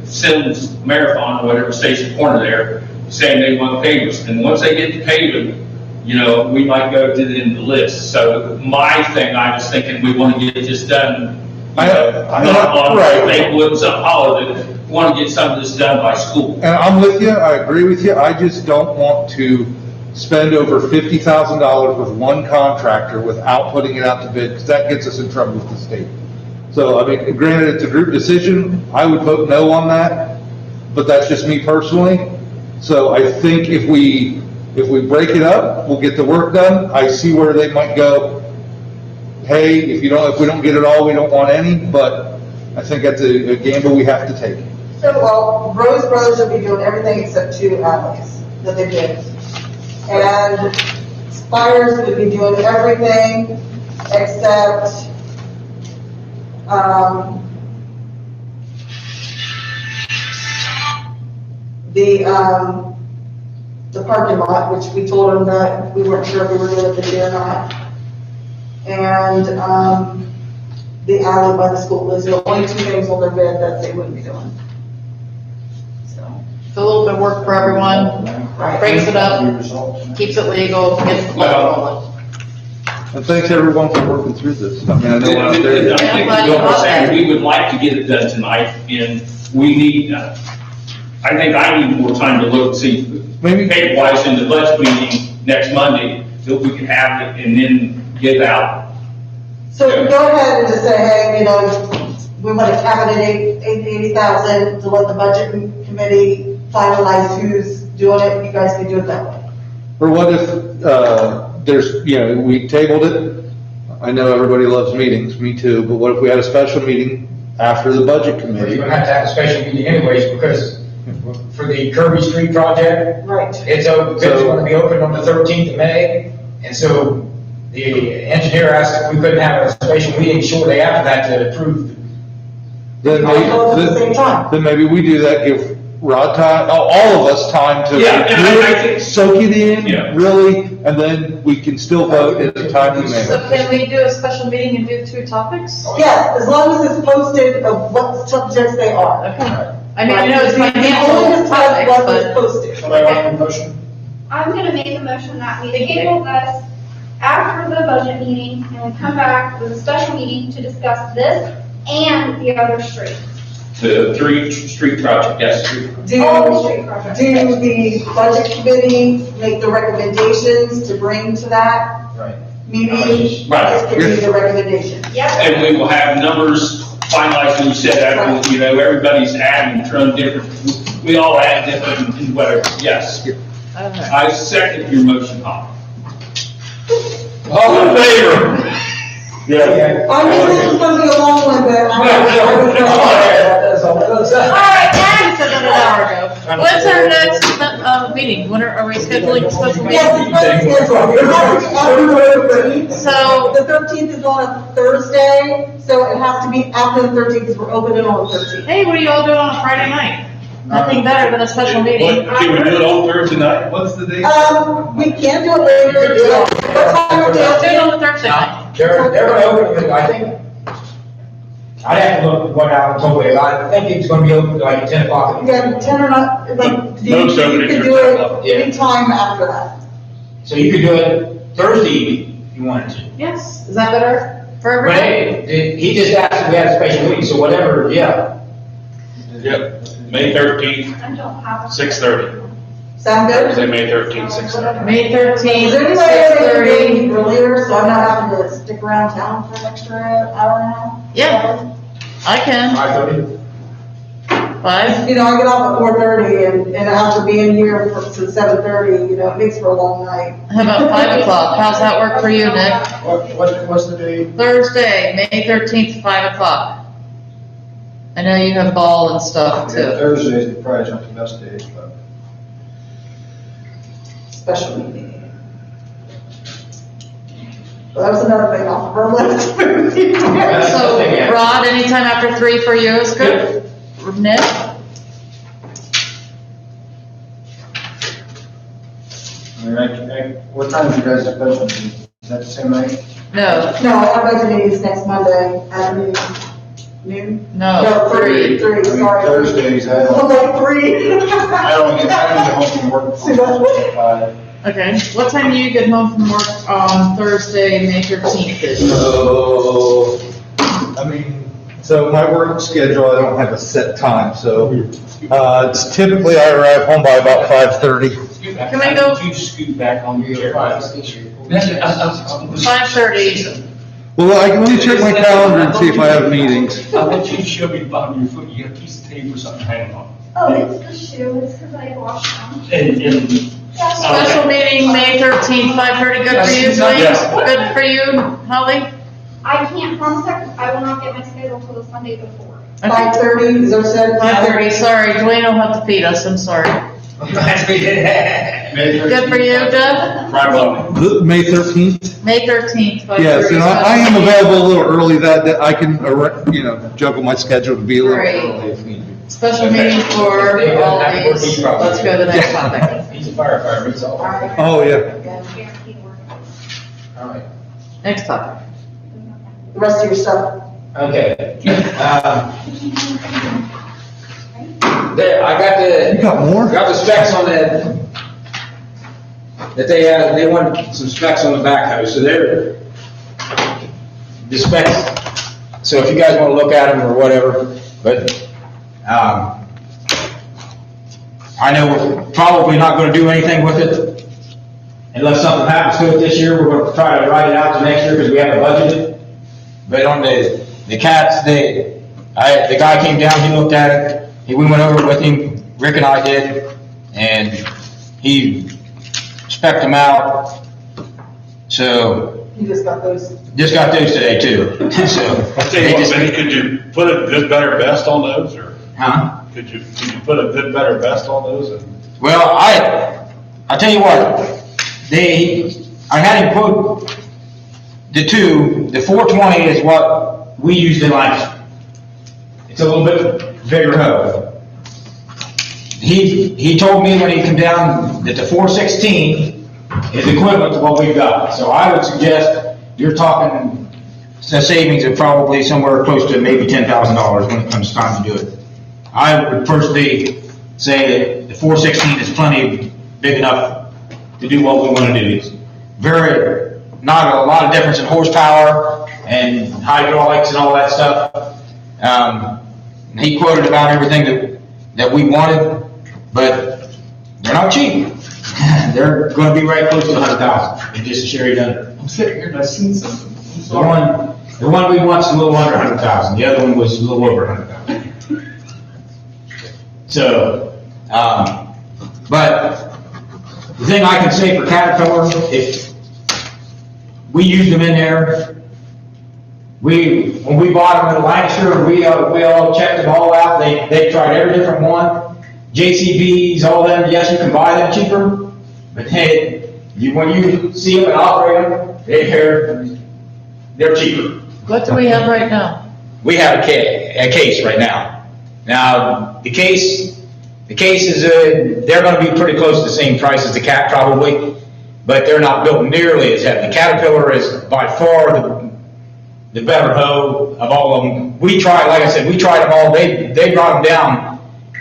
Sims Marathon, or whatever, Station Corner there, saying they want pavers, and once they get to paving, you know, we might go to the list. So my thing, I was thinking, we wanna get this done, you know, not on Right. Lakewood, some holiday, we wanna get some of this done by school. And I'm with you, I agree with you, I just don't want to spend over $50,000 with one contractor without putting it out to bid, because that gets us in trouble with the state. So, I mean, granted, it's a group decision, I would vote no on that, but that's just me personally. So I think if we break it up, we'll get the work done. I see where they might go, hey, if we don't get it all, we don't want any, but I think that's a gamble we have to take. So, well, Rose Brothers will be doing everything except 2 alleys that they did. And Spires would be doing everything except, the parking lot, which we told them that we weren't sure if we were gonna bid it or not. And, the alley by the school, those are the only 2 things on their bid that they wouldn't be doing. So, It's a little bit of work for everyone, right. breaks it up, keeps it legal, gets the ball rolling. And thanks everyone for working through this. I mean, I know we're out I there. think I'm glad you what we're brought saying, that. we would like to get it done tonight, and we need, I think I need more time to look, see, Maybe- paper-wise in the budget meeting next Monday, that we can have it and then get out. So go ahead and just say, hey, you know, we want to cap it at 80,000 to let the budget committee finalize who's doing it, you guys can do it that way. Or what if, we tabled it, I know everybody loves meetings, me too, but what if we had a special meeting after the budget You're committee? gonna have to have a special meeting anyways, because for the Kirby Street project, Right. it's gonna be open on the 13th of May, and so the engineer asked if we couldn't have a special meeting shortly after that to approve. Then All at the same time. maybe we do that, give Rod time, all of us time to Yeah, and I think- soak it in, Yeah. really, and then we can still vote in a timely So manner. can we do a special meeting and do 2 topics? Yes, as long as it's posted of what subjects they are. Okay. I mean, I know it's We can only financial discuss topics, what was but posted. Somebody want a motion? I'm gonna make a motion that we Thank you. table this after the budget meeting and we come back with a special meeting to discuss this and the other street. The 3-street project, yes. All the street projects. Do the budget committee make the recommendations to bring to that Right. meeting? Right. This could be the recommendation. Yep. And we will have numbers finalized, and you said that, you know, everybody's adding, throwing different, we all add different, and whatever, yes. okay. I second your motion, Tom. All in favor? Yeah. I knew this was gonna be a long one, but All I. Alright, I said that an hour ago. When's our next, meeting? When are we scheduling a special meeting? Yes, it's scheduled. So, The 13th is on a Thursday, so it has to be after the 13th, because we're opening on the 13th. hey, what are you all doing on a Friday night? Nothing better than a special meeting. Can we do it on Thursday night? What's the date? We can do it later, what time are we Let's do it opening? on the Thursday night. They're gonna open, I think, I'd have to look what Alan told me, I think it's gonna be open like 10 o'clock. Yeah, 10 or not, like, you Most you openings can are do 10 it o'clock. Yeah. anytime after that. So you could do it Thursday evening if you wanted to. Yes, is that better for But everybody? hey, he just asked if we had a special meeting, so whatever, yeah. Yep, May 13th, I don't have. a- 6:30. Sound good? Thursday, May 13th, 6:30. May Is 13th, there any way they can 6:30. do it earlier, so I'm not having to stick around town for an extra hour and a half? Yeah, I can. 5:30? 5? You know, I get off at 4:30 and after being here since 7:30, you know, it makes for a long night. How about 5 o'clock? How's that work for you, Nick? What's the date? Thursday, May 13th, 5 o'clock. I know you have ball and stuff Yeah, too. Thursdays probably not the best days, but. Special meeting. Well, that was another thing off of our list. So, Rod, anytime after 3 for you is good? Nick? What time is you guys' budget meeting? Is that the same night? No, No, our budget meeting is next Monday at noon. no, Three, I mean, sorry. Thursdays, I was like, three. I don't get home from work See that? before 5. Okay, what time do you get home from work on Thursday, May 13th? is? So, I mean, so my work schedule, I don't have a set time, so, it's typically I arrive home by about 5:30. Can we go- You scoot back on your chair. 5:30. Well, let me check my calendar and see if I have meetings. I want you to show me the bottom of your foot, you got a piece of tape or something hanging on. Oh, it's the shoe, it's because I washed them. And Special meeting, May 13th, 5:30, good for you, Dwayne? Yes. Good for you, Holly? I can't promise that, 'cause I will not get my schedule till the Sunday before. 5:30, is there said? 5:30, sorry, Dwayne will have to feed us, I'm sorry. Good for you, Jeff? Right, well, May 13th? May 13th, 5:30. Yes, and I am available a little early that day. I can, juggle my schedule to be a little Great. early if need be. Special meeting for all these, let's go to the next topic. he's a firefighter, he's all. Oh, yeah. Guaranteed work. All right. Next topic. The rest of your stuff. Okay. There, I got the. You got more? Got the specs on that they want some specs on the backhoe, so they're, the specs, so if you guys wanna look at them or whatever, but, I know we're probably not gonna do anything with it unless something happens to it this year. We're gonna try to write it out to next year because we haven't budgeted. But on the cats, the guy came down, he looked at it, we went over it with him, Rick and I did, and he spec'd them out. So, You just got those. just got those today too, so. I'll tell you what, Benny, could you put a good, better, best on those, or Huh? could you put a good, better, best on those? And Well, I tell you what, I had him quote the 420 is what we used in Lancaster. It's a little bit bigger hoe. He told me when he came down that the 416 is equivalent to what we've got. So I would suggest you're talking a savings of probably somewhere close to maybe $10,000 when it comes time to do it. I would personally say that the 416 is plenty big enough to do what we want to do. It's not a lot of difference in horsepower and hydraulics and all that stuff. He quoted about everything that we wanted, but they're not cheap. They're going to be right close to 100,000. It's just a Sherry Dunder. I'm sitting here and I've seen something. I'm The sorry. one we want's a little under 100,000. The other one was a little over 100,000. So, but the thing I can say for Caterpillar, if we used them in there, when we bought them in Lancaster, we all checked them all out. They tried every different one. JCBs, all them, yes, you can buy them cheaper, but hey, when you see them and operate them, they're cheaper. What do we have right now? We have a case right now. Now, the case is, they're gonna be pretty close to the same price as the Cat probably, but they're not built nearly as heavy. Caterpillar is by far the better hoe of all of them. We tried them all, they brought them down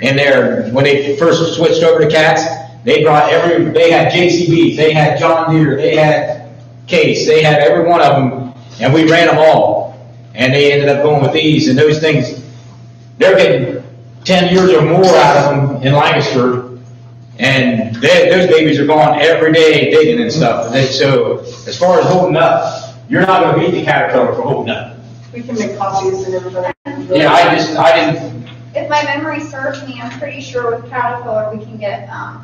in there, when they first switched over to Cats, they had JCBs, they had John Deere, they had Case, they had every one of them, and we ran them all. And they ended up going with these, and those things, they're getting 10 years or more out of them in Lancaster, and those babies are going every day digging and stuff. And so, as far as holding up, you're not gonna beat the Caterpillar for holding up. We can make copies and everybody. Yeah, I didn't, If my memory serves me, I'm pretty sure with Caterpillar, we can get, a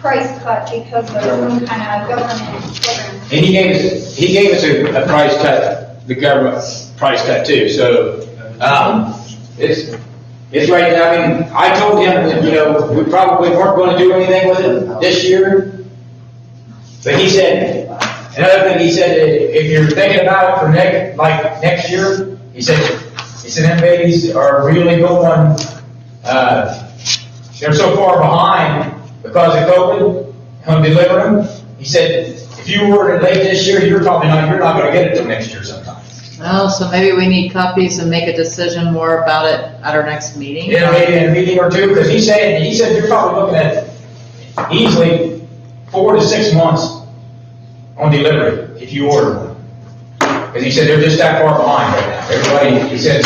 price cut because there's some kind of government program. and he gave us a price cut, the government price cut too, so, it's right now, I mean, I told him that, we probably weren't gonna do anything with it this year. But he said, another thing, he said, if you're thinking about it for next year, he said, them babies are really going, they're so far behind because of COVID, gonna deliver them. He said, if you order it late this year, you're not gonna get it till next year sometime. Oh, so maybe we need copies and make a decision more about it at our next meeting? Yeah, maybe in a meeting or two, because he said you're probably looking at easily 4 to 6 months on delivery if you order them. Because he said they're just that far behind right now. Everybody, he said,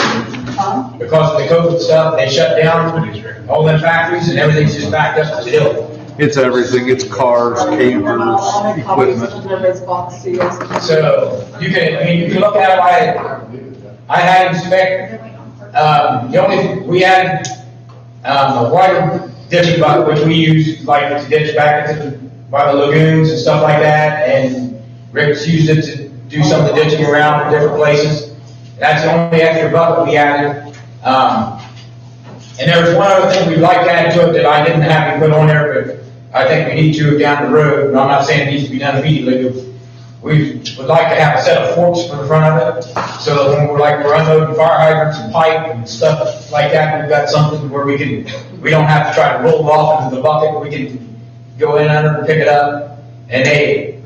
because of the COVID stuff, they shut down all them factories and everything's just backed up to the hill. It's everything, it's cars, cables, equipment. So you can look at it, I had inspect, we had, a water ditching bucket, which we use like to ditch back by the lagoons and stuff like that, and Rick's used it to do some of the ditching around in different places. That's the only extra bucket we added. And there was one other thing we'd like to add to it that I didn't have to put on there, but I think we need to down the road, and I'm not saying it needs to be done immediately, but we would like to have a set of forks for the front of it, so that when we're unloading fire hydrants and pipe and stuff like that, we've got something where we don't have to try to roll it off into the bucket, we can go in under and pick it up. And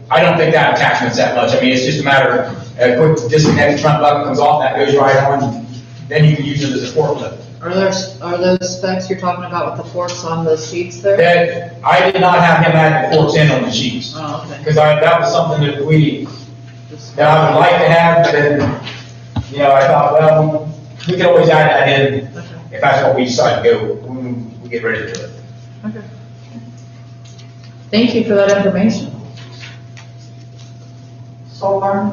I don't think that attachment's that much, I mean, it's just a matter of, quick disconnect, the front bucket comes off, that goes right on, then you can use it as a forklift. Are those specs you're talking about with the forks on the sheets there? That, I did not have him add the forks in on the sheets. Oh, okay. Because that was something that I would like to have, but then, I thought, well, we can always add that in if that's what we decide to go, when we get ready to do it. Okay. Thank you for that information. Salt barn?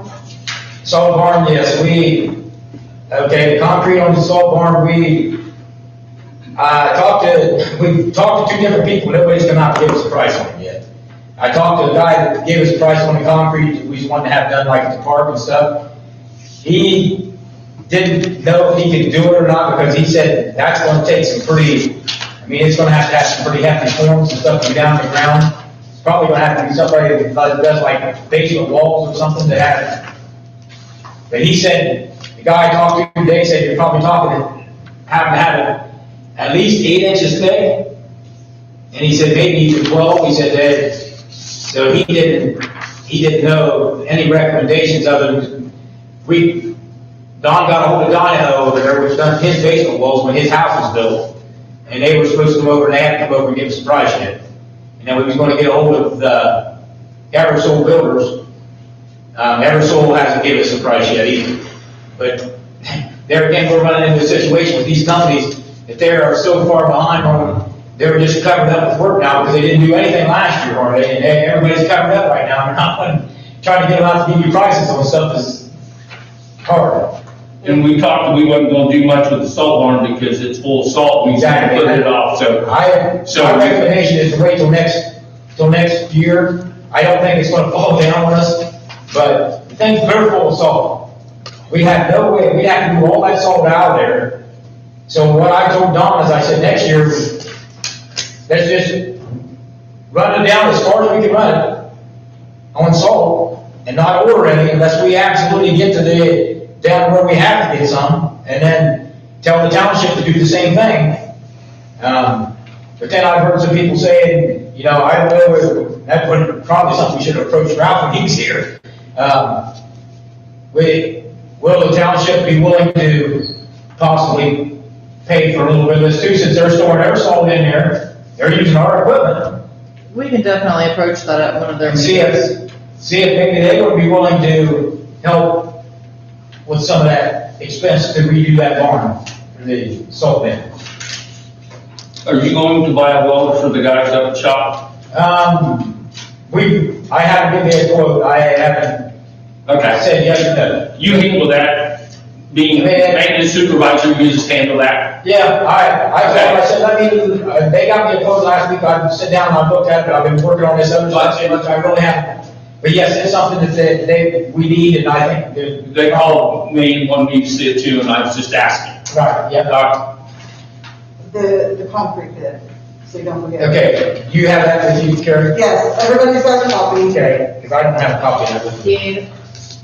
Salt barn, yes, the concrete on the salt barn, we talked to 2 different people, nobody's come out to give us a price on it yet. I talked to a guy that gave us a price on the concrete, we just wanted to have done like at the park and stuff. He didn't know if he could do it or not, because he said that's gonna take it's gonna have to have some pretty hefty forms and stuff to be down the ground. It's probably gonna have to be somebody that does like basement walls or something to have it. But he said, the guy I talked to today said you're probably having to have it at least 8 inches thick. And he said maybe even 12. He said that, so he didn't know any recommendations other than Don got a hold of Donahoe over there, which done his basement walls when his house was built. And they were supposed to come over and they had to come over and give us a price yet. And then we was going to get a hold of the Eversole builders. Eversole hasn't given us a price yet either. But there again, we're running into a situation with these companies that they are so far behind on, they were just covered up with work now because they didn't do anything last year hardly, and everybody's covered up right now. They're not trying to get them out to give you prices on stuff is hard. And we wasn't gonna do much with the salt barn because it's full of salt, we Exactly. put it off, so. My recommendation is to wait till next year. I don't think it's gonna fall down on us, but the thing's very full of salt. We had no way, we'd have to move all that salt out of there. So what I told Don is I said, next year, let's just run it down as far as we can run it on salt and not order any unless we absolutely get to down where we have to get some, and then tell the township to do the same thing. But then I've heard some people saying, I don't know, that would probably something we should approach Ralph when he's here. Will the township be willing to possibly pay for a little bit of this too, since they're storing their salt in there, they're using our equipment? We can definitely approach that at one of their And meetings. see if maybe they would be willing to help with some of that expense to redo that barn for the salt bin. Are you going to buy a welder for the guys up at shop? I haven't given me a quote, I haven't Okay, said yes or no. you handle that, being maintenance supervisor, you just handle that? Yeah, I said, they got me a quote last week, I sit down and I looked at it, I've been working on this other side, so I really haven't. But yes, it's something that we need, and I think They called me and wanted me to see it too, and I was just asking. right, yeah. The concrete pit, so you don't forget. Okay, you have that with you, Carrie? Yes, everybody's got a copy. Okay, because I don't have a copy of it. Steve,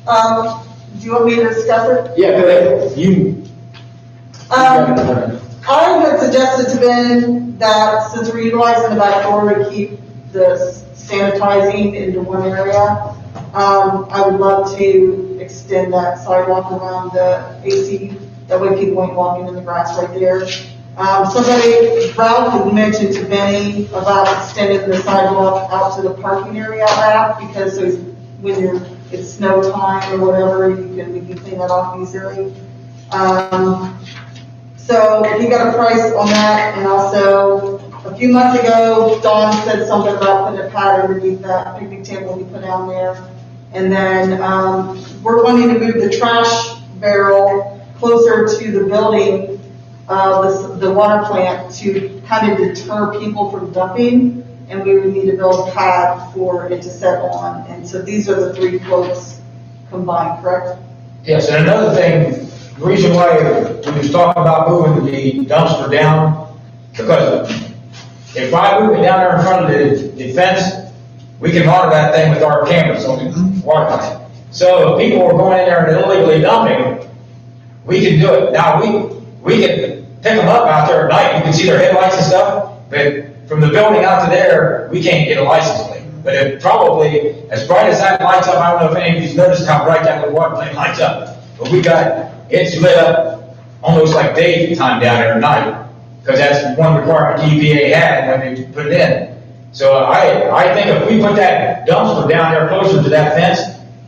Do you want me to discuss it? Yeah, go ahead, you. I had suggested to Ben that since we're utilizing the back door to keep the sanitizing into one area. I would love to extend that sidewalk around the AC, that way people ain't walking in the grass right there. Ralph had mentioned to Benny about extending the sidewalk out to the parking area back, because when it's snow time or whatever, we can clean that off easily. So he got a price on that, and also, a few months ago, Dawn said something about putting a pad underneath that picnic table we put down there. And then, we're wanting to move the trash barrel closer to the building, the water plant, to kind of deter people from dumping, and we would need to build a pad for it to set on. And so these are the 3 quotes combined, correct? Yes, and another thing, the reason why we was talking about moving the dumpster down, because if I move it down there in front of the fence, we can monitor that thing with our cameras on the water line. So if people are going in there and illegally dumping, we can do it. Now, we can pick them up out there at night, you can see their headlights and stuff, but from the building out to there, we can't get a license plate. But it probably, as bright as that lights up, I don't know if any of you's noticed how bright that little water plant lights up. But it's lit up almost like daytime down there at night, because that's one requirement EPA had when they put it in. So I think if we put that dumpster down there closer to that fence,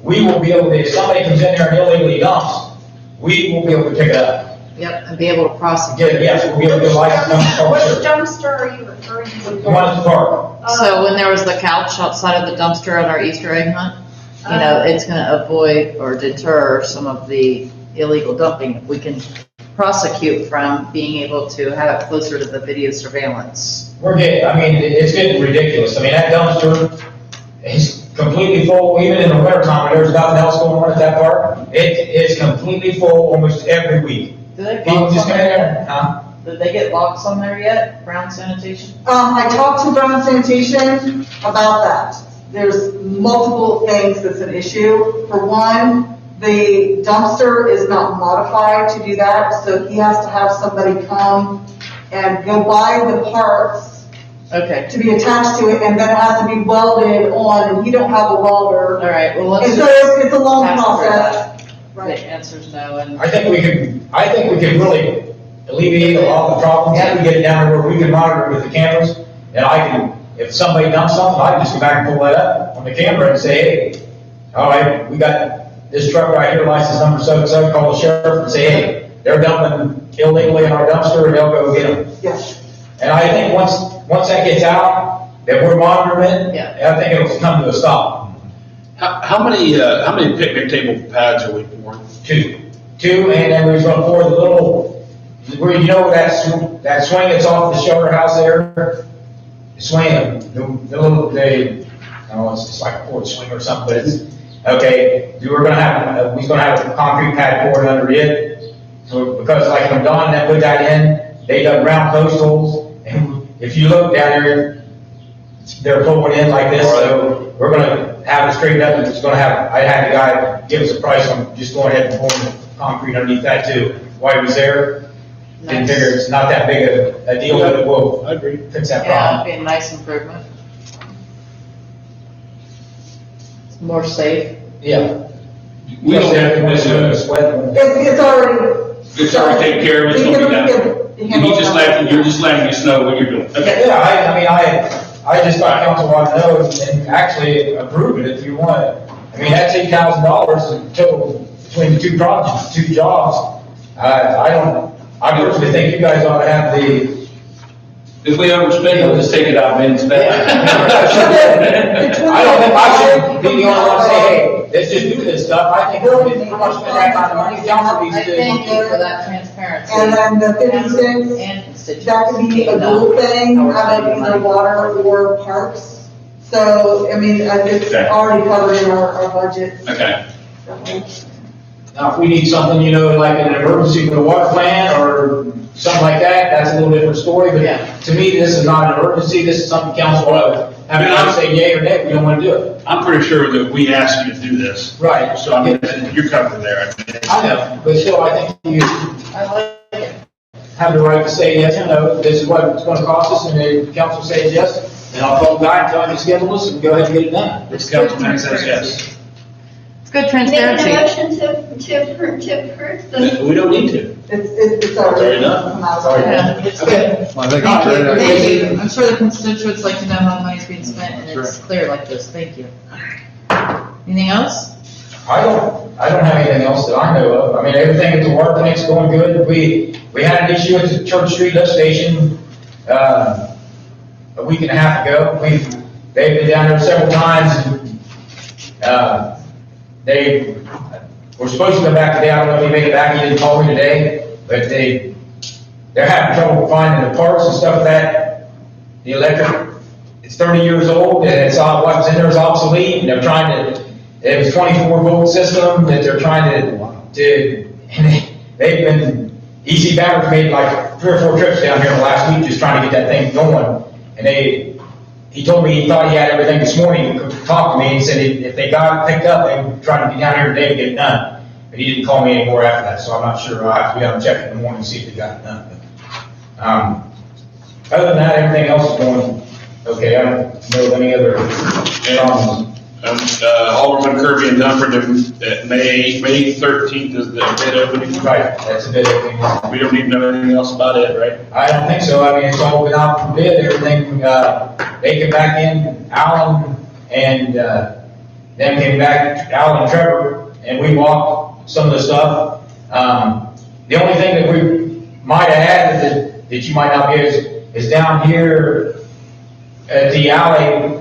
we will be able to, if somebody comes in there and illegally dumps, we will be able to pick it up. Yep, and be able to prosecute. Yes, we'll be able to get a license. Which dumpster are you referring to? The one at the park. So when there was the couch outside of the dumpster on our Easter egg hunt, it's gonna avoid or deter some of the illegal dumping. We can prosecute from being able to have it closer to the video surveillance. It's getting ridiculous. That dumpster is completely full, even in the wintertime when there's nothing else going on at that park. It is completely full almost every week. Do they People box just on come in there? there, huh? Did they get locks on there yet? Brown Sanitation? I talked to Brown Sanitation about that. There's multiple things that's an issue. For one, the dumpster is not modified to do that, so he has to have somebody come and go buy the parts Okay. to be attached to it, and then it has to be welded on, and he don't have a welder. All right, well, let's And so just it's a long pass over process. that. The Right. answer's no, and I think we could really alleviate a lot of the problems if we get it down where we can monitor it with the cameras. And if somebody dumps something, I can just go back and pull that up on the camera and say, hey, all right, we got this truck right here, license number so-and-so, call the sheriff and say, hey, they're dumping illegally in our dumpster, and they'll go get them. Yes. And I think once that gets out, that we're monitoring it, Yeah. I think it'll come to a stop. How many picnic table pads are we pouring? Two, and then we're gonna pour the little, where that swing that's off the shelter house there? The swing, the little, I don't know, it's like a porch swing or something, but it's, okay, we're gonna have a concrete pad poured under it. So, because like when Don and put that in, they dug round post holes, and if you look down there, they're pulling in like this, so we're gonna have it straightened up, and I had the guy give us a price on just going ahead and pouring the concrete underneath that too. While he was there, didn't figure it's not that big a deal, but it will I agree. fix that yeah, problem. it'd be a nice improvement. It's more safe. Yeah. We don't have to miss a it. sweat. It's already. It's already taken care of, it's gonna be done. You're just letting us know what you're doing. Okay. Yeah, I just thought council wanted to know and actually approve it if you want it. That's $8,000 total between the two projects, 2 jobs. I personally think you guys ought to have the. If we overspend, we'll just take it out and spend it. I don't think I should be the only one to say, hey, let's just do this stuff. I think we'll pretty much spend that kind of money. Council needs I to. thank you for that transparency. And then the 56, And constituents. that could be a dual thing, out of either water or parks. So, it's Okay. already covered in our budget. Okay. Now, if we need something, like an emergency for the water plant or something like that, that's a little different story. Yeah. But to me, this is not an emergency. This is something council ought to have to say yay or nay if we don't want to do it. I'm pretty sure that we asked you to do this. Right. So you're covered there. I know, but still, I think you I like it. have the right to say yes or no. This is what it's going to cost us, and the council says yes, And I'll call Guy and tell him to schedule us and go ahead and get it done. This councilman says yes. It's good Making a transparency. motion to approve the. We don't need to. It's already. enough. Yeah, it's good. I think it's great. Thank you. I'm sure the constituents like to know how money's being spent, and it's That's clear like this. Thank you. Anything else? I don't have anything else that I know of. I mean, everything at the water clinic's going good. We had an issue at the Church Street lift station, a week and a half ago. They've been down there several times. They were supposed to come back today. I don't know if he made it back. He didn't call me today, but they're having trouble finding the parts and stuff that the electric, it's 30 years old and it's all, what's in there is obsolete, and they're trying to, it was 24 volt system that they're trying to and they've been, EC Battery made like 3 or 4 trips down here in the last week just trying to get that thing going. And he told me he thought he had everything this morning. He talked to me and said if they got it picked up, they were trying to be down here today to get it done. But he didn't call me anymore after that, so I'm not sure. I'll have to be out and check in the morning and see if they got it done. But, other than that, everything else is going okay. I don't know of any other problems. Alderman Kirby and Dunford, May 13th is the bid opening. Right, that's a bit of We don't need to know anything else about it, right? I don't think so. I mean, it's all been out for bid, everything, they came back in, Alan and, them came back, Alan and Trevor, and we walked some of the stuff. The only thing that we might add that you might not be is down here at the alley,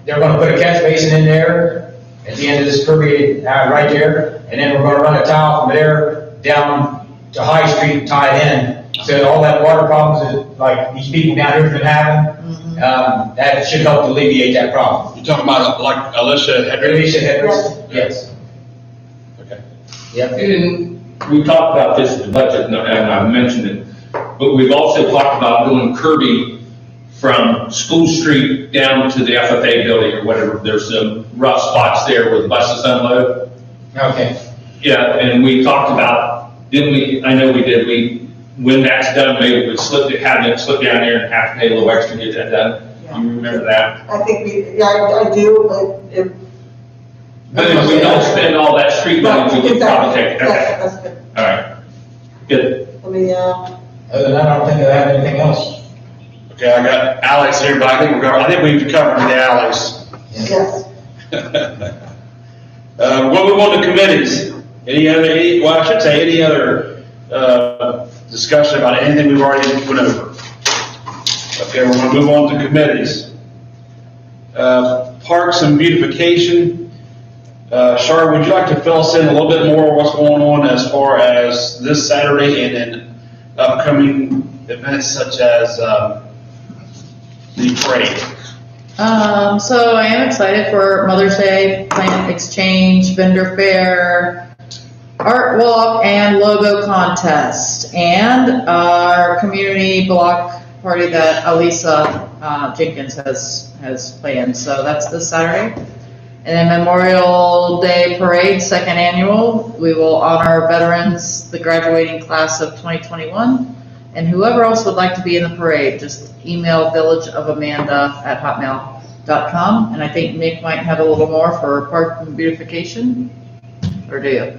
they're gonna put a catch basin in there at the end of this Kirby, right there, and then we're gonna run a tile from there down to High Street and tie it in. So all that water problems that, like, these people down here have been having, that should help alleviate that problem. You're talking about like Alicia Hedrick? Alicia Hedrick, yes. Okay. Yep. And we talked about this in the budget, and I mentioned it, but we've also talked about doing Kirby from School Street down to the FFA building or whatever. There's some rough spots there where the buses unload. Okay. Yeah, and we talked about, didn't we, I know we did, when that's done, maybe we slip down there and have to pay a little extra to get that done. You remember that? I think I do, but if. But if we don't spend all that street money, we can probably take it. Okay, That's good. all right, good. Let me, Other than that, I don't think I have anything else. Okay, I got alleys here, but I think we've covered the alleys. yes. What we want to committees? Any other discussion about anything we've already went over? Okay, we're gonna move on to committees. Parks and beautification. Shar, would you like to fill us in a little bit more what's going on as far as this Saturday and then upcoming events such as the parade? So I am excited for Mother's Day, plant exchange, vendor fair, art walk, and logo contest, and our community block party that Alisa Jenkins has planned. So that's this Saturday. And then Memorial Day Parade, 2nd annual. We will honor veterans, the graduating class of 2021. And whoever else would like to be in the parade, just email villageofamanda@hotmail.com. And I think Nick might have a little more for park and beautification, or do you?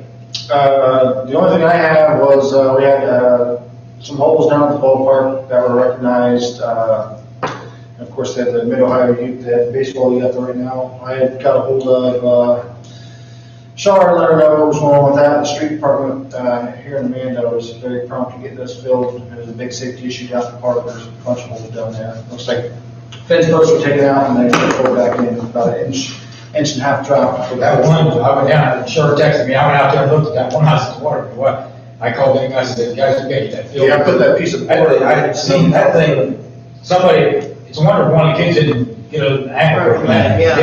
The only thing I have was, we had, some holes down at the ballpark that were recognized, and of course, they had the Mid-Ohio youth, they had baseball youth right now. I had got a hold of, Shar, let her know what was going on with that. The street department, here in Amanda was very prompt to get those filled. There was a big safety issue down at the park, there's a bunch of holes down there. Looks like fence posts were taken out and they put back in about an inch and a half drop. That one, I went down, and Shar texted me, I went out there and looked at that one house in the water, what? I called them guys and said, guys, we gotta get that filled. Yeah, I put that piece of. I had seen that thing, somebody, it's a wonder one of the kids didn't get an ankle from that. Yeah.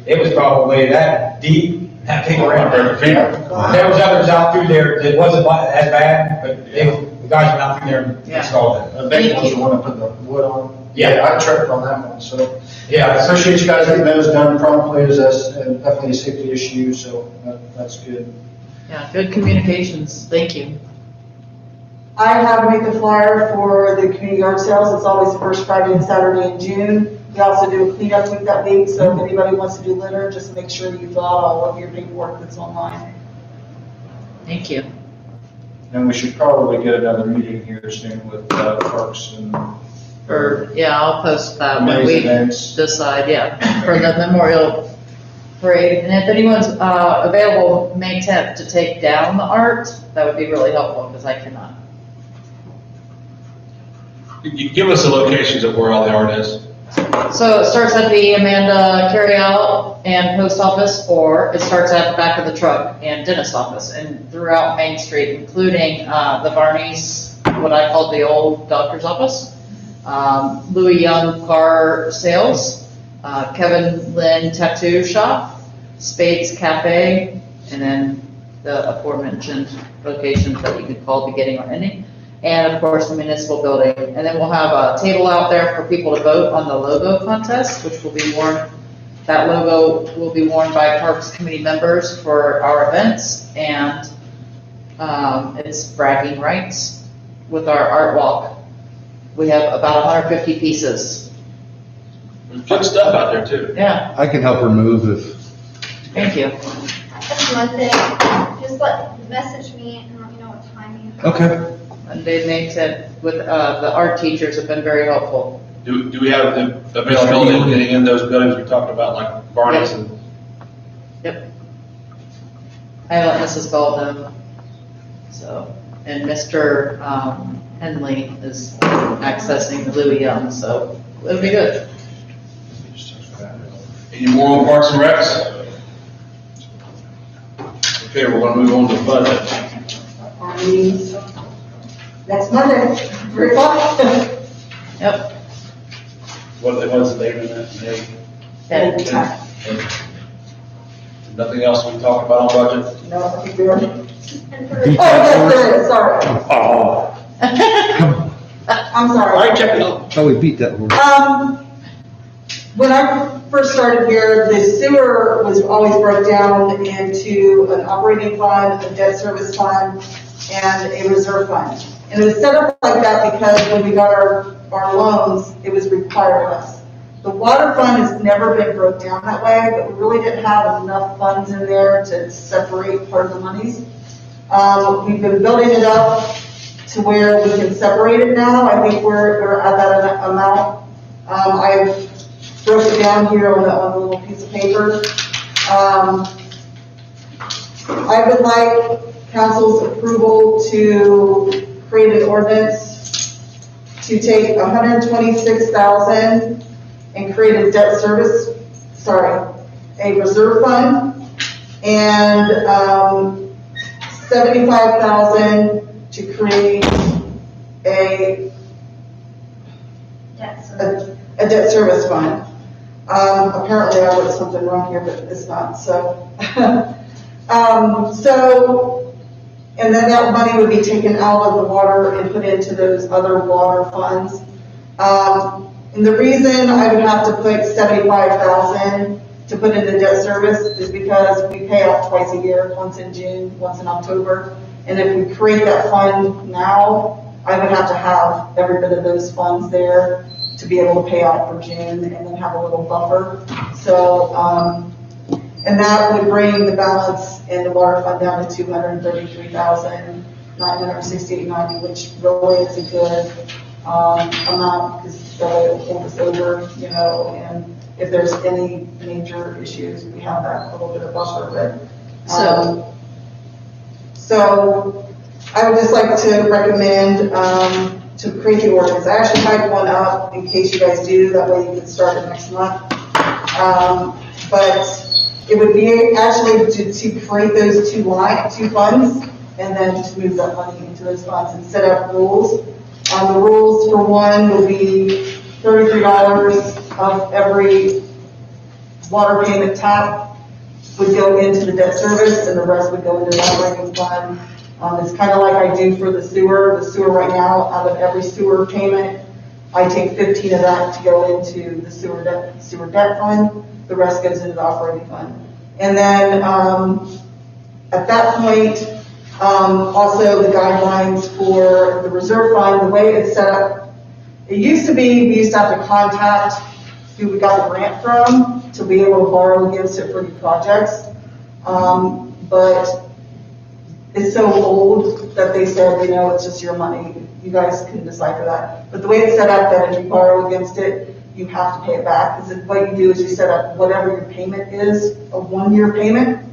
It was probably that deep, that big around there. There was others out through there that wasn't as bad, but the guys went out through there and Yeah. installed it. I think was the one that put the wood on. Yeah. I tripped on that one, so. Yeah, I appreciate you guys getting those done promptly, as that's definitely a safety issue, so that's good. Yeah, good communications. Thank you. I have made the flyer for the community yard sales. It's always the first Friday and Saturday in June. We also do a cleanup week that week, so if anybody wants to do litter, just make sure you fill out all of your paperwork that's online. Thank you. And we should probably get another meeting here soon with Parks and. Yeah, I'll post that when Amazing we events. decide, yeah, for the Memorial Parade. And if anyone's available May 10th to take down the art, that would be really helpful, because I cannot. You give us the locations of where all the art is. So it starts at the Amanda Carryout and Post Office, or it starts at the back of the truck and dentist office, and throughout Main Street, including the Barney's, what I call the old doctor's office, Louis Young Car Sales, Kevin Lynn Tattoo Shop, Spades Cafe, and then the aforementioned locations that you could call beginning or ending. And of course, the municipal building. And then we'll have a table out there for people to vote on the logo contest, which will be worn, that logo will be worn by Parks Committee members for our events. And it's bragging rights with our art walk. We have about 150 pieces. There's good stuff out there too. Yeah, I can help her move if, thank you. That's Monday. Just message me and let me know what time you. okay. Monday, May 10th, with the art teachers have been very helpful. Do we have the availability of getting in those buildings we talked about, like Barney's and? Yep. I let Mrs. Gall know. So, and Mr. Henley is accessing the Louis Young, so it'll be good. Any more on Parks and Recs? Okay, we're gonna move on to budget. Our meetings next Monday, 3 o'clock. Yep. What's the date of that? May? Okay. Nothing else we talked about on budget? No, I think we're. Oh, And for yes, there is, sorry. Oh. I'm All sorry. right, check it out. Oh, we beat that horse. When I first started here, the sewer was always broke down into an operating fund, a debt service fund, and a reserve fund. And it was set up like that because when we got our loans, it was required of us. The water fund has never been broke down that way, but we really didn't have enough funds in there to separate part of the monies. We've been building it up to where we can separate it now. I think we're at that amount. I've broke it down here on a little piece of paper. I would like council's approval to create an ordinance to take $126,000 and create a a reserve fund, and $75,000 to create a debt service fund. Apparently I wrote something wrong here, but it's not, so. And then that money would be taken out of the water and put into those other water funds. And the reason I would have to put $75,000 to put into debt service is because we pay out twice a year, once in June, once in October. And if we create that fund now, I would have to have every bit of those funds there to be able to pay out for June and then have a little buffer. So, and that would bring the balance in the water fund down to $233,968.90, which really is a good amount, because that way it'll hold us over, you know, and if there's any major issues, we have that little bit of buffer. But so I would just like to recommend to create the ordinance. I actually typed one up in case you guys do, that way you can start it next month. But it would be actually to create those two funds, and then to move that money into those funds and set up rules. The rules for one would be $33 of every water payment tap would go into the debt service, and the rest would go into the operating fund. It's kind of like I do for the sewer. The sewer right now, out of every sewer payment, I take 15 of that to go into the sewer debt fund. The rest goes into the operating fund. And then at that point, also the guidelines for the reserve fund, the way it's set up, it used to be we used to have to contact who we got a grant from to be able to borrow against it for the projects. But it's so old that they said, you know, it's just your money. You guys can decipher that. But the way it's set up, that if you borrow against it, you have to pay it back. Because what you do is you set up whatever your payment is, a 1-year payment.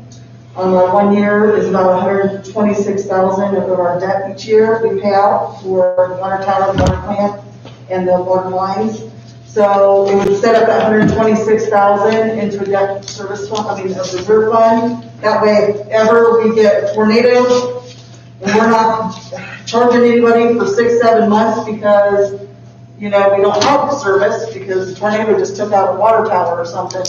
Our 1 year is about $126,000 of our debt each year we pay out for the water tower, the water plant, and the water lines. So it would set up that $126,000 into a debt service fund, a reserve fund. That way, if ever we get a tornado, and we're not charging anybody for 6-7 months because, you know, we don't have the service because the tornado just took out a water tower or something,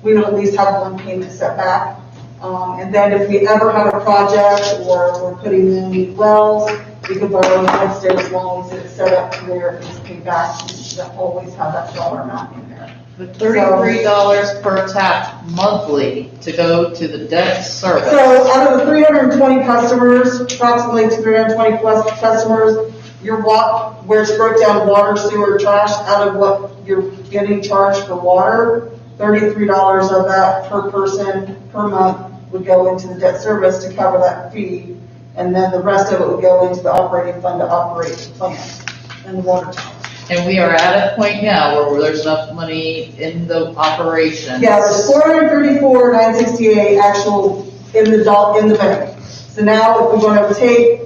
we would at least have one payment set back. And then if we ever have a project or we're putting in new wells, we could borrow against it as long as it's set up to where it's paid back. We should always have that dollar amount in there. With $33 per tap monthly to go to the debt service. So out of the 320 customers, approximately 320 plus customers, where it's broke down water, sewer, trash, out of what you're getting charged for water, $33 of that per person per month would go into the debt service to cover that fee. And then the rest of it would go into the operating fund to operate the plant and the water tower. And we are at a point now where there's enough money in the operation. Yeah, there's 434,968 actual in the bank. So now if we're going to take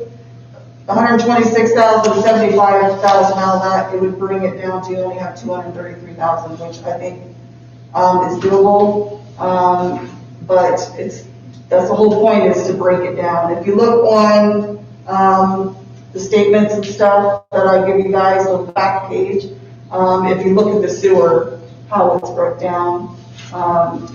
126,000, 75,000 out of that, it would bring it down to only have 233,000, which I think is doable. But that's the whole point, is to break it down. If you look on the statements and stuff that I give you guys on the back page, if you look at the sewer, how it's broke down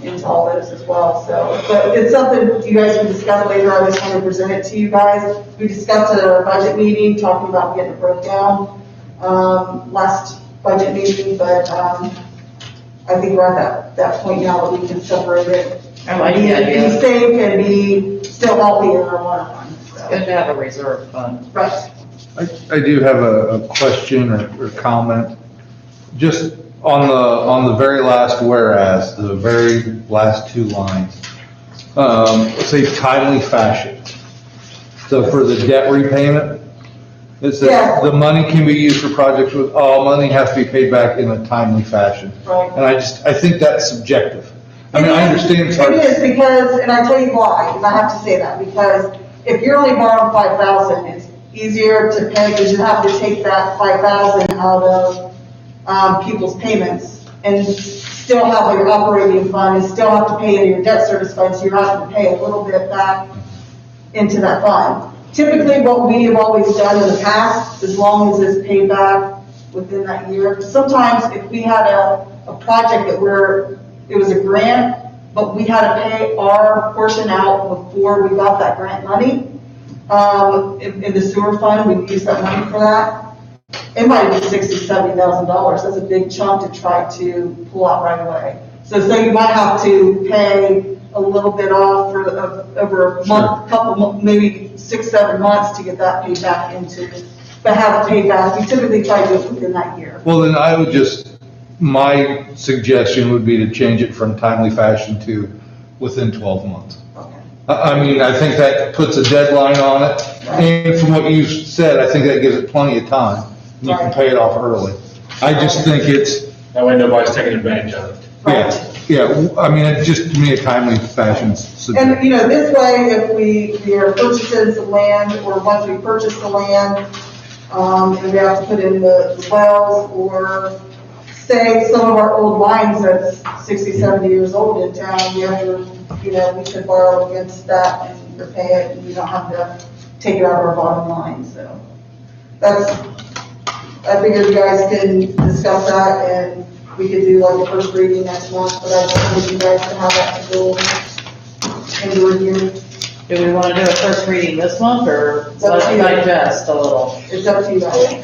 into all this as well. So, but it's something you guys can discuss later. I just want to present it to you guys. We discussed it at our budget meeting, talking about getting it broke down last budget meeting, but I think we're at that point now that we can separate it. I like the idea. Be safe and be still healthy in our water fund. So. Good to have a reserve fund. Right. I do have a question or comment. Just on the very last whereas, the very last 2 lines, say timely fashion. So for the debt repayment, it says Yeah. the money can be used for projects with, all money has to be paid back in a timely fashion. Right. And I think that's subjective. I mean, I understand. It is because, and I tell you why, and I have to say that, because if you're only borrowing 5,000, it's easier to pay because you have to take that 5,000 out of people's payments and still have your operating fund and still have to pay into your debt service fund, so you're having to pay a little bit back into that fund. Typically, what we have always done in the past, as long as it's paid back within that year, sometimes if we had a project that it was a grant, but we had to pay our portion out before we got that grant money, in the sewer fund, we use that money for that. It might be $60,000, $70,000. That's a big chunk to try to pull out right away. So you might have to pay a little bit off for over a month, couple, maybe 6-7 months to get that paid back but have it paid back. We typically try to do it within that year. Well, then I would my suggestion would be to change it from timely fashion to within 12 months. Okay. I mean, I think that puts a deadline on it, and from what you said, I think that gives it plenty of time. You can pay it off early. I just think it's, That way nobody's taking advantage of it. yeah, I mean, it's just to me a timely fashion. And, this way, if we are purchasing some land, or once we purchase the land, and we have to put in the wells, or say some of our old lines that's 60, 70 years old in town, we have to, we could borrow against that and repay it, and we don't have to take it out of our bottom line, so. I figured you guys can discuss that, and we could do like a first reading next month, but I just wanted you guys to have that to go into review. Do we want to do a first reading this month, or It's up let to it you. digest a little? It's up to you guys.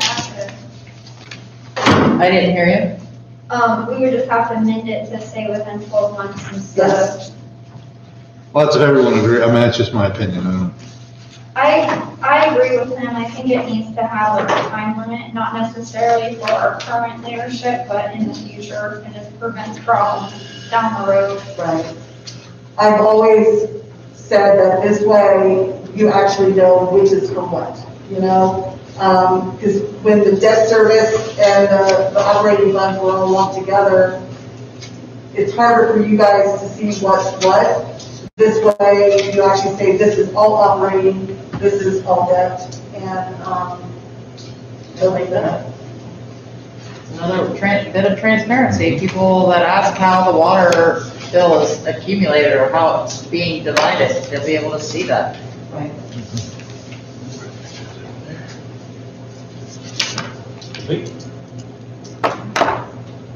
I didn't hear you. We would just have to amend it to say within 12 months instead of. Yes. Well, that's if everyone agree, I mean, that's just my opinion. I agree with him. I think it needs to have a time limit, not necessarily for our current leadership, but in the future, and it prevents problems down the road. Right. I've always said that this way, you actually know which is for what, you know? Because when the debt service and the operating funds were all lumped together, it's harder for you guys to see what's what. This way, you actually say, this is all operating, this is all debt, and, it'll make that. Another bit of transparency, people that ask how the water bill is accumulated or how it's being divided, they'll be able to see that. Right.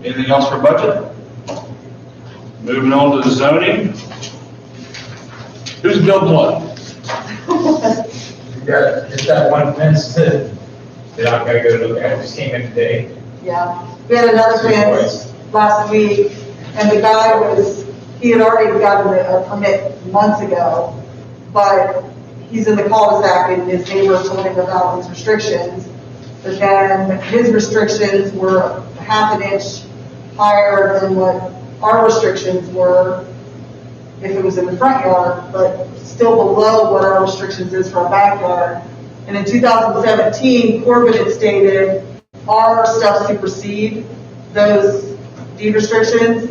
Anything else for budget? Moving on to the zoning. Who's building what? Yeah, just that one fence that I gotta go look at, just came in today. Yeah, we had another fence last week, and the guy he had already gotten a permit months ago, but he's in the cul-de-sac and his neighbor told him about his restrictions. But then his restrictions were half an inch higher than what our restrictions were if it was in the front yard, but still below what our restrictions is for our backyard. And in 2017, Corbin had stated our stuff supersede those deed restrictions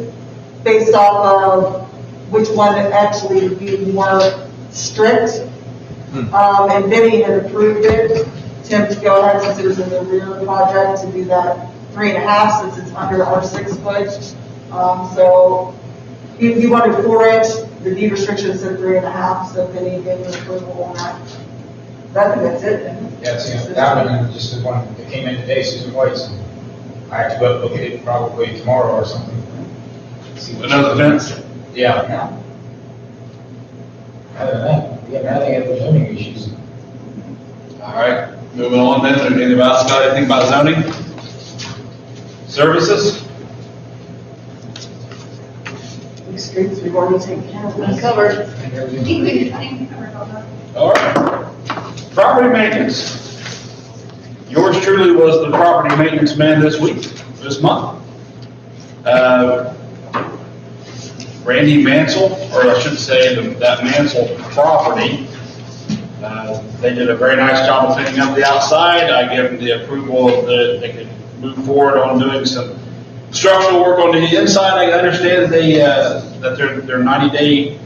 based off of which one actually would be more strict. And Vinny had approved it, Tim, to go ahead, since it was in the rear project, to do that 3.5 since it's under our 6 foot. So he wanted 4 inch, the deed restriction said 3.5, so Vinny gave us approval on that. I think that's it. Yeah, see, that one, just the one that came in today, Susan White's. I have to go look at it probably tomorrow or something. See what- Another fence? Yeah. Yeah. Other than that, we haven't had any other zoning issues. All right, moving on then. Anything else got anything about zoning? Services? Streets, we've already taken care of. Uncovered. I think we covered all that. All right. Property maintenance. Yours truly was the property maintenance man this month. Randy Mansell, or I should say that Mansell property, they did a very nice job of cleaning up the outside. I gave them the approval that they could move forward on doing some structural work on the inside. I understand that their 90-day,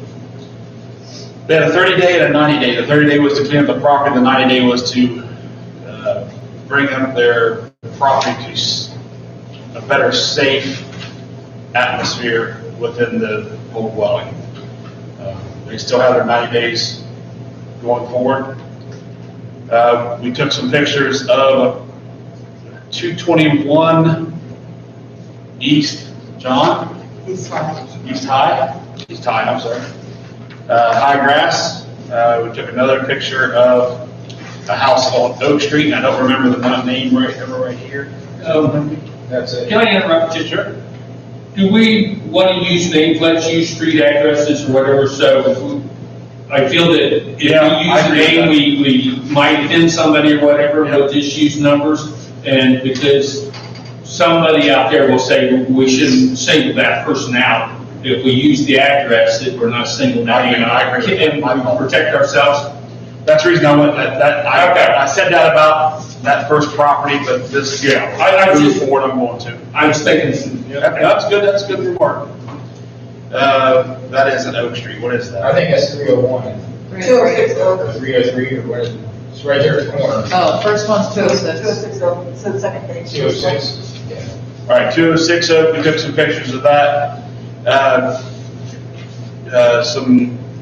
they had a 30-day and a 90-day. The 30-day was to clean up the property, the 90-day was to bring up their property to a better, safe atmosphere within the whole dwelling. They still have their 90 days going forward. We took some pictures of 221 East John, He's fine. East High, I'm sorry. High Grass. We took another picture of a house on Oak Street, and I don't remember the name right here. That's it. Can I interrupt you, sir? Do we want to use names, let's use street addresses or whatever, so I feel that if we Yeah, use I a agree with name, we might offend somebody or whatever, but just use numbers, and because somebody out there will say, we shouldn't single that person out. If we use the address, that we're not singling that I agree with that. and we protect ourselves. That's the reason I went I said that about that first property, but this, I moving just- forward, I'm going to. I was thinking, That's good remark. That is an Oak Street, what is I that? think that's 301, 206 or over. 303, or what is it? It's right there at the corner. Oh, first one's 206. 206 over, so the second page. 206, yeah. All right, 206 Oak, we took some pictures of that.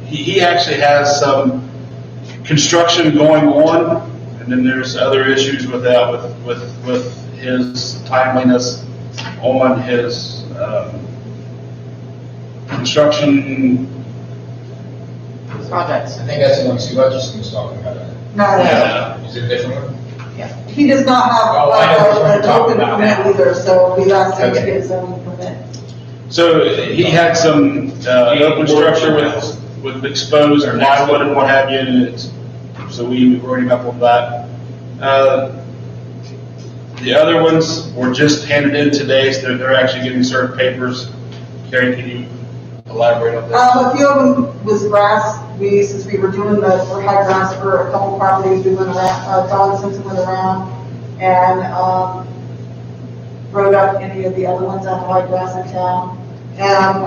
He actually has some construction going on, and then there's other issues with that, with his timeliness on his, construction. Projects. I think that's the one Sue Hutchinson was talking about. No, Is it a different one? he does not have Oh, I know which one you're an talking open about permit now. either, so we asked him to Okay. get his own permit. So he had some, open structure with exposed plywood and what have you, and it's So we've already up on that. The other ones were just handed in today, so they're actually getting certain papers. Carrie, can you elaborate on that? A few of them was grass. Since we were doing for high grass for a couple properties, we went around, Don Simpson went around and, wrote up any of the other ones on high grass in town.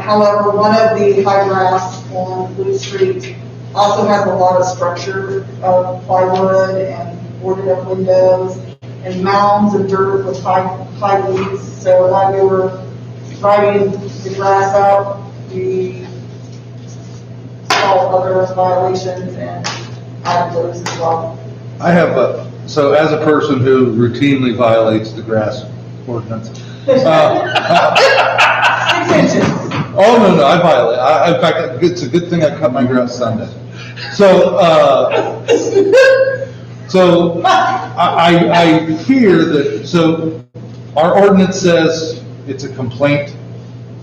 However, one of the high grass on Blue Street also has a lot of structure of plywood and boarded up windows and mounds of dirt with high weeds. So while we were driving the grass out, we saw other violations and added those as well. I have so as a person who routinely violates the grass ordinance. 6 inches. Oh, no, I violate. In fact, it's a good thing I cut my grass Sunday. So, I hear that, so our ordinance says it's a complaint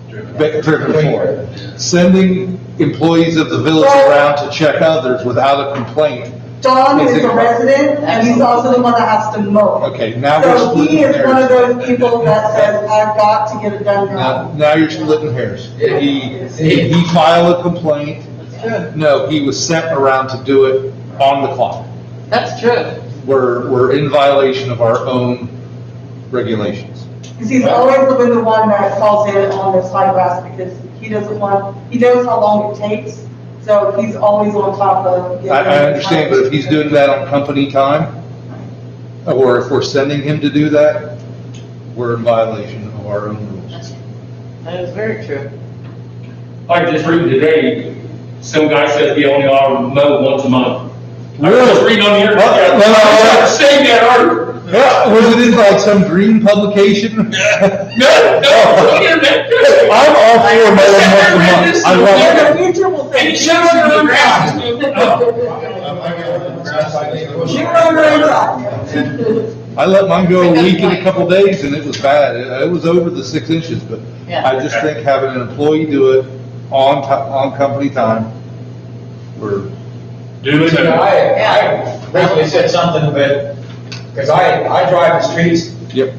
driven for. Sending employees of the village around to check others without a complaint. Don is a resident, and he's also the one that has to mow. Okay, now we're So splitting he is one of hairs. those people that says, I've got to get it done now. Now you're splitting hairs. He filed a complaint. No, he was sent around to do it on the clock. That's true. We're in violation of our own regulations. Because he's always been the one that calls in on this high grass because he knows how long it takes. So he's always on top of. I understand, but if he's doing that on company time, or if we're sending him to do that, we're in violation of our own rules. That is very true. I just read today, some guy says he only ought to mow once a month. I was just reading on the internet. No. Saying that article. Yeah, was it in like some green publication? No, on the internet. I'm all for mowing once a month. I love In it. the future, we'll And he say. shows you the grass is moving up. You run right up. I let mine go a week and a couple days and it was bad. It was over the 6 inches, but Yeah. I just think having an employee do it on company time, we're, Duly You know, noted. I briefly said something, but, because I drive the streets yep.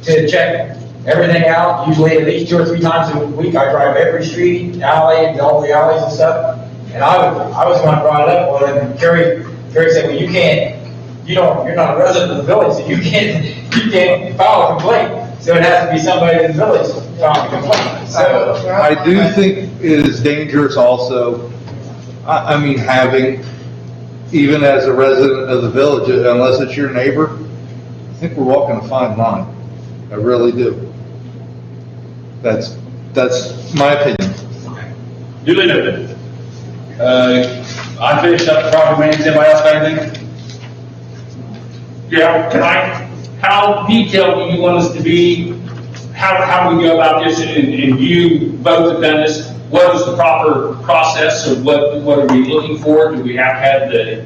to check everything out, usually at least 2 or 3 times a week. I drive every street, alley, and all the alleys and stuff. And I was going to bring it up, well, then Kerry said, well, you're not a resident of the village, so you can't file a complaint. So it has to be somebody in the village filing a complaint, so. I do think it is dangerous also, I mean, having, even as a resident of the village, unless it's your neighbor, I think we're walking a fine line. I really do. That's my opinion. Duly noted. I finished up the property maintenance. Anybody else got anything? Yeah, how detailed do you want us to be? How do we go about this? And you both have done this. What is the proper process of what are we looking for? Do we have to have the?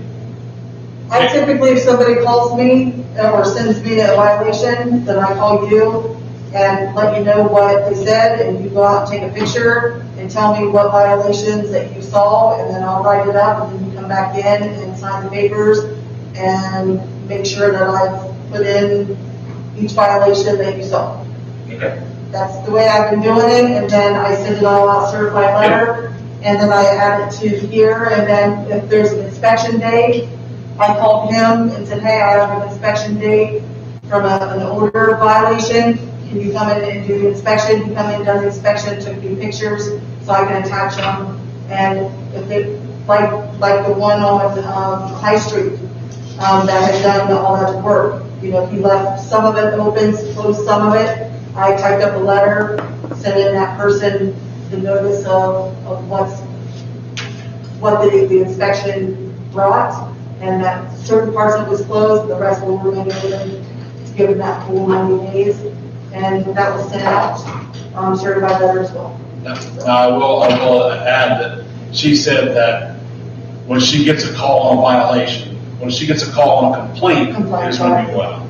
I typically, if somebody calls me or sends me a violation, then I call you and let you know what they said, and you go out and take a picture and tell me what violations that you saw, and then I'll write it up, and then you come back in and sign the papers and make sure that I've put in each violation that you saw. Okay. That's the way I've been doing it, and then I send it all out certified letter, and then I add it to here, and then if there's an inspection date, I called him and said, hey, I have an inspection date from an order violation, can you come in and do the inspection? He come in, does the inspection, took me pictures, so I can attach them, and if it, like the one on, High Street, that had done all that work, he left some of it open, closed some of it, I typed up a letter, sent in that person the notice of what the inspection brought, and that certain parts of it was closed, the rest will remain open, given that full 90 days, and that was sent out, certified letter as well. I will add that she said that when she gets a call on violation, when she gets a call on a complaint, it's going to be well.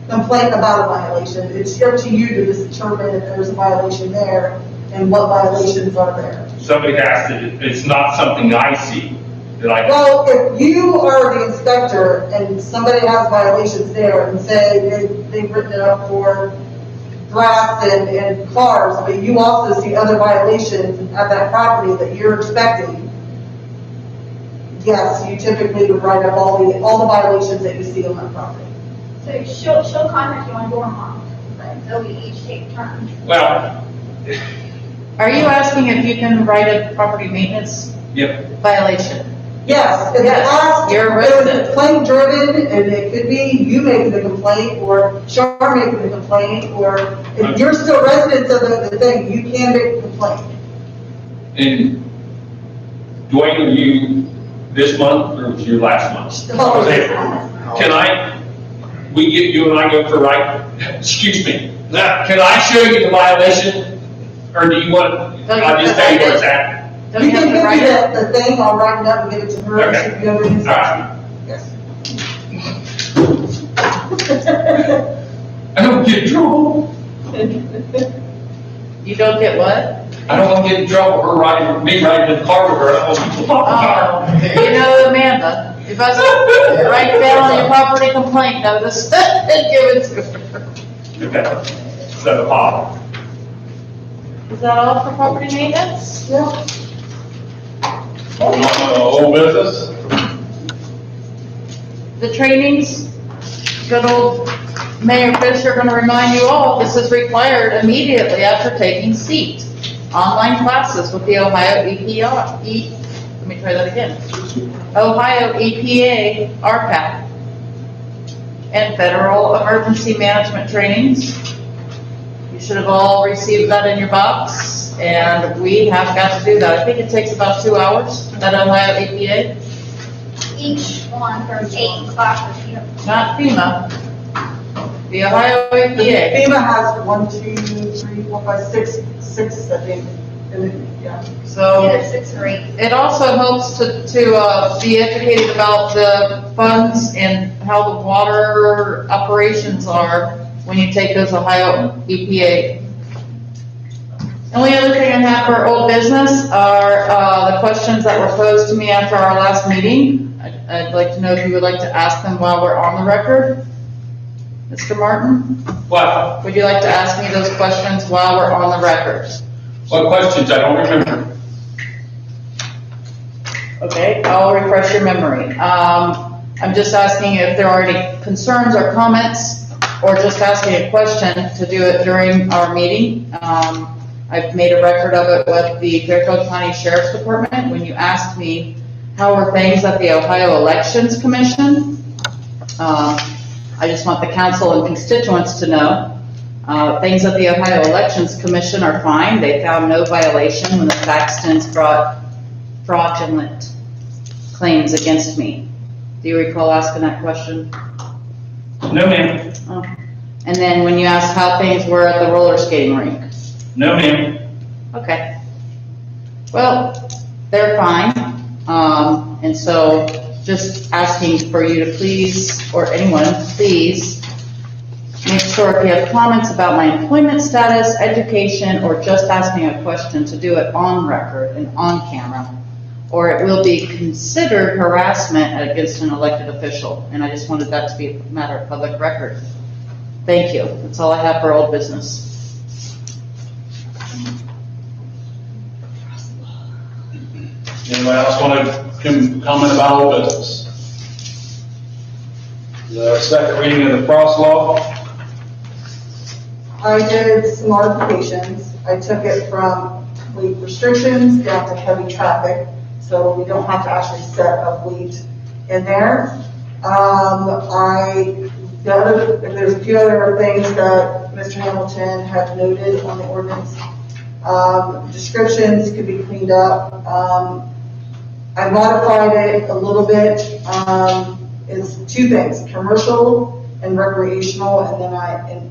Complaint about a violation, it's up to you to determine if there's a violation there, and what violations are there. Somebody has to, it's not something I see. Did I? Well, if you are the inspector and somebody has violations there and say they've written it up for grass and cars, but you also see other violations at that property that you're expecting, yes, you typically would write up all the violations that you see on that property. So she'll contact you on your mom, so we each take turns. Well, Are you asking if you can write a property maintenance yep, Yes, violation? if Yes, it's you're a there was a resident. complaint driven, and it could be you making the complaint, or Char making the complaint, or if you're still residents of the thing, you can make a complaint. and Dwayne, are you this month or was you last month? Oh, Was April. Can you and I go for excuse me, can I show you the violation? Or do you want, I'll just tell you where it's at? Don't You you have can to give write me it? the thing, I'll write it up and give it to her, and she can go read it. All right. Yes. I don't get in trouble. You don't get what? I don't want to get in trouble for me riding in the car with her. I don't want people Oh, talking to her. you know, Amanda, if I write down your property complaint notice and give it to her. Okay. So, Is that all for property maintenance? Yeah. Old business? The trainings, good old Mayor Fisher gonna remind you all, this is required immediately after taking seat. Online classes with the Ohio EPA, let me try that again. Ohio EPA RPAC. And federal emergency management trainings. You should have all received that in your box, and we have got to do that. I think it takes about 2 hours, that Ohio EPA, Each one, there's 8 classes here. not FEMA. The Ohio EPA. FEMA has 1, 2, 3, 4, 5, 6, I think, and then, yeah. So Either 6 or 8. it also helps to be educated about the funds and how the water operations are when you take those Ohio EPA. Only other thing I have for old business are the questions that were posed to me after our last meeting. I'd like to know if you would like to ask them while we're on the record. Mr. Martin, what? would you like to ask me those questions while we're on the record? What questions? I don't remember. Okay, I'll refresh your memory. I'm just asking if there are any concerns or comments, or just asking a question to do it during our meeting. I've made a record of it with the Fairfield County Sheriff's Department when you asked me how were things at the Ohio Elections Commission. I just want the council and constituents to know, things at the Ohio Elections Commission are fine. They found no violation when the Faxtons brought fraudulent claims against me. Do you recall asking that question? No, ma'am. Oh. And then when you asked how things were at the roller skating rink? No, ma'am. Okay. Well, they're fine. And so just asking for you to please, or anyone, please, make sure if you have comments about my employment status, education, or just asking a question, to do it on record and on camera, or it will be considered harassment against an elected official. And I just wanted that to be a matter of public record. Thank you. That's all I have for old business. Anybody else want to comment about old business? The second reading of the Frost Law. I did some modifications. I took it from weight restrictions down to heavy traffic, so we don't have to actually set a weight in there. There's a few other things that Mr. Hamilton had noted on the ordinance. Descriptions could be cleaned up. I modified it a little bit. It's 2 things, commercial and recreational, and then I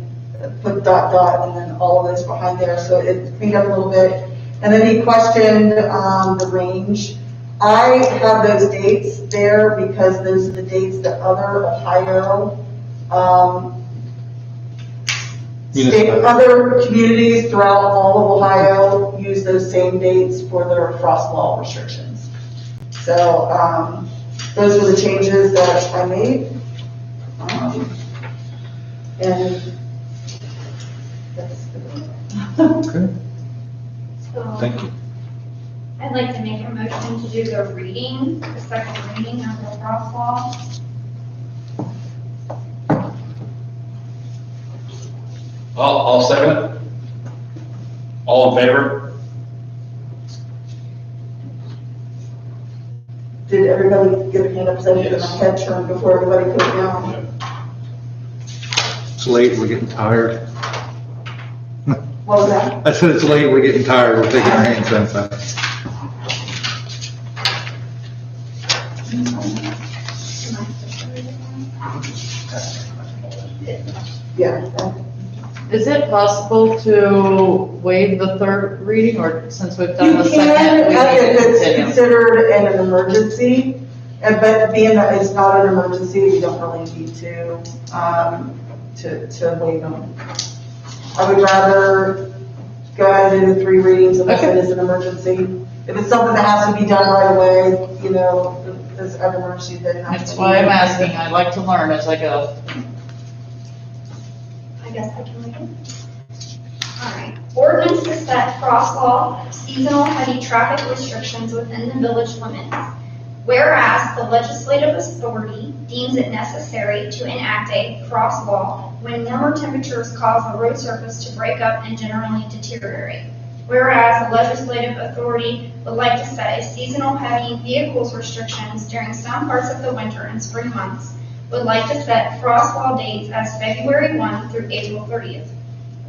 put ... and then all of those behind there, so it cleaned up a little bit. And then he questioned the range. I have those dates there because those are the dates that other Ohio, other communities throughout all of Ohio use those same dates for their frost law restrictions. So, those were the changes that I made. And that's Okay, So thank you. I'd like to make a motion to do the reading, the second reading of the crosswalk. I'll second it. All in favor? Did everybody get a hand up, so I did my Yes. head turn before everybody put it down? It's late, we're getting tired. What was that? I said it's late, we're getting tired, we're taking our hands down fast. Yeah. Is it possible to waive the third reading, or since we've You done the second? can, we need if to it's continue? considered an emergency, but being that it's not an emergency, we don't really need to waive them. I would rather go ahead and do 3 readings unless it is an emergency. If it's something that has to be done right away, you know, it's an emergency, then. That's why I'm asking, I like to learn as I go. I guess I can read it. All right. Ordinance to set crosswalk seasonal heavy traffic restrictions within the village limits. Whereas the legislative authority deems it necessary to enact a crosswalk when warmer temperatures cause the road surface to break up and generally deteriorate. Whereas the legislative authority would like to set a seasonal heavy vehicles restrictions during some parts of the winter and spring months, would like to set crosswalk dates as February 1 through April 30th.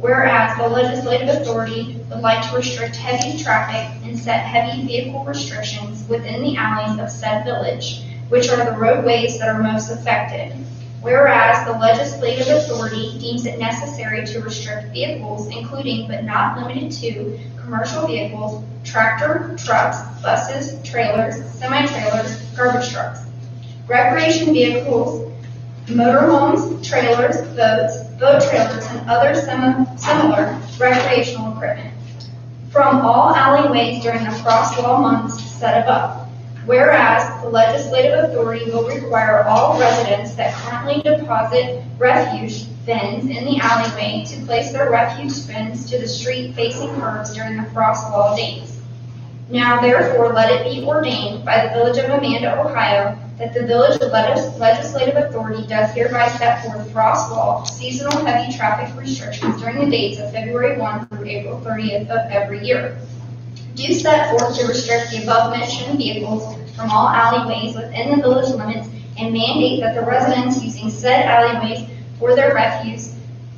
Whereas the legislative authority would like to restrict heavy traffic and set heavy vehicle restrictions within the alleys of said village, which are the roadways that are most affected. Whereas the legislative authority deems it necessary to restrict vehicles, including but not limited to commercial vehicles, tractor, trucks, buses, trailers, semi-trailers, garbage trucks, recreation vehicles, motorhomes, trailers, boats, boat trailers, and other similar recreational equipment from all alleyways during the crosswalk months set above. Whereas the legislative authority will require all residents that currently deposit refuse bins in the alleyway to place their refuse bins to the street facing curbs during the crosswalk days. Now therefore let it be ordained by the Village of Amanda, Ohio, that the village legislative authority does hereby set forth crosswalk seasonal heavy traffic restrictions during the dates of February 1 through April 30th of every year. Do set forth to restrict the above-mentioned vehicles from all alleyways within the village limits and mandate that the residents using said alleyways for their refuse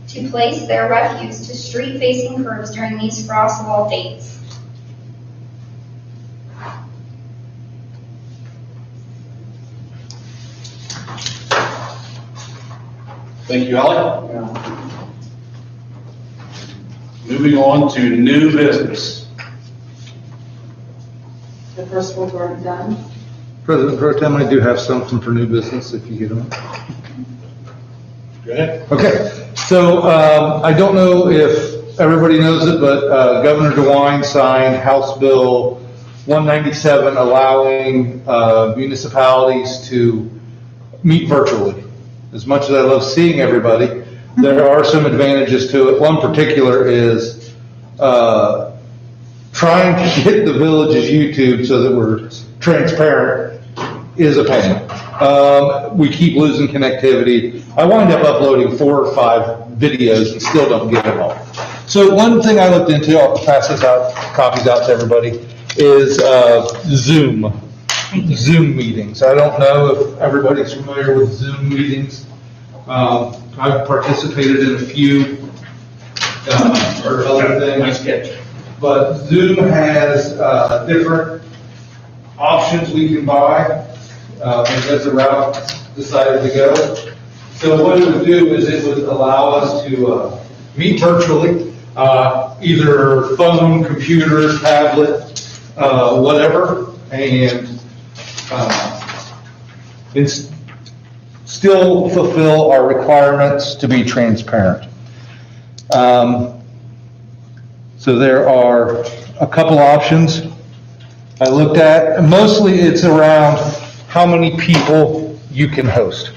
to place their refuse to street-facing curbs during these crosswalk dates. Thank you, Ally. Moving on to new business. The first one's already done. President Pro Tem, I do have something for new business, if you get on. Go ahead. Okay, so, I don't know if everybody knows it, but, Governor DeWine signed House Bill 197 allowing, municipalities to meet virtually. As much as I love seeing everybody, there are some advantages to it. One particular is, trying to get the village's YouTube so that we're transparent is a pain. We keep losing connectivity. I wind up uploading 4 or 5 videos and still don't get them all. So one thing I looked into, I'll pass this out, copies out to everybody, is Zoom meetings. I don't know if everybody's familiar with Zoom meetings. I've participated in a few, or other things. Nice catch. But Zoom has different options we can buy, and that's the route decided to go. So what it would do is it would allow us to meet virtually, either phone, computer, tablet, whatever, and still fulfill our requirements to be transparent. So there are a couple options. I looked at, and mostly it's around how many people you can host.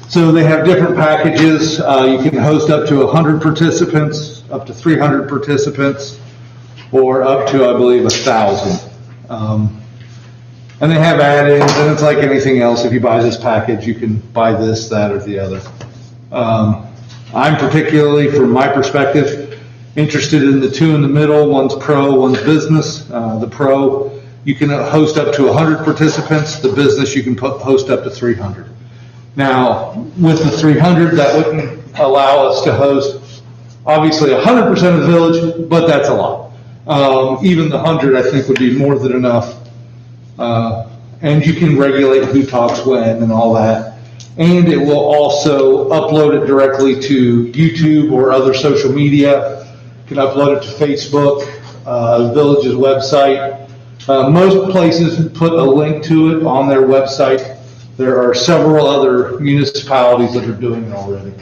So they have different packages. You can host up to 100 participants, up to 300 participants, or up to, I believe, 1,000. And they have add-ins, and it's like anything else. If you buy this package, you can buy this, that, or the other. I'm particularly, from my perspective, interested in the two in the middle. One's pro, one's business. The pro, you can host up to 100 participants. The business, you can host up to 300. Now, with the 300, that wouldn't allow us to host, obviously, 100% of the village, but that's a lot. Even the 100, I think, would be more than enough. And you can regulate who talks when and all that. And it will also upload it directly to YouTube or other social media. You can upload it to Facebook, the village's website. Most places put a link to it on their website. There are several other municipalities that are doing it already.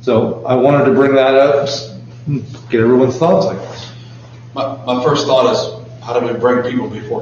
So I wanted to bring that up, get everyone's thoughts, I guess. My first thought is, how do we bring people before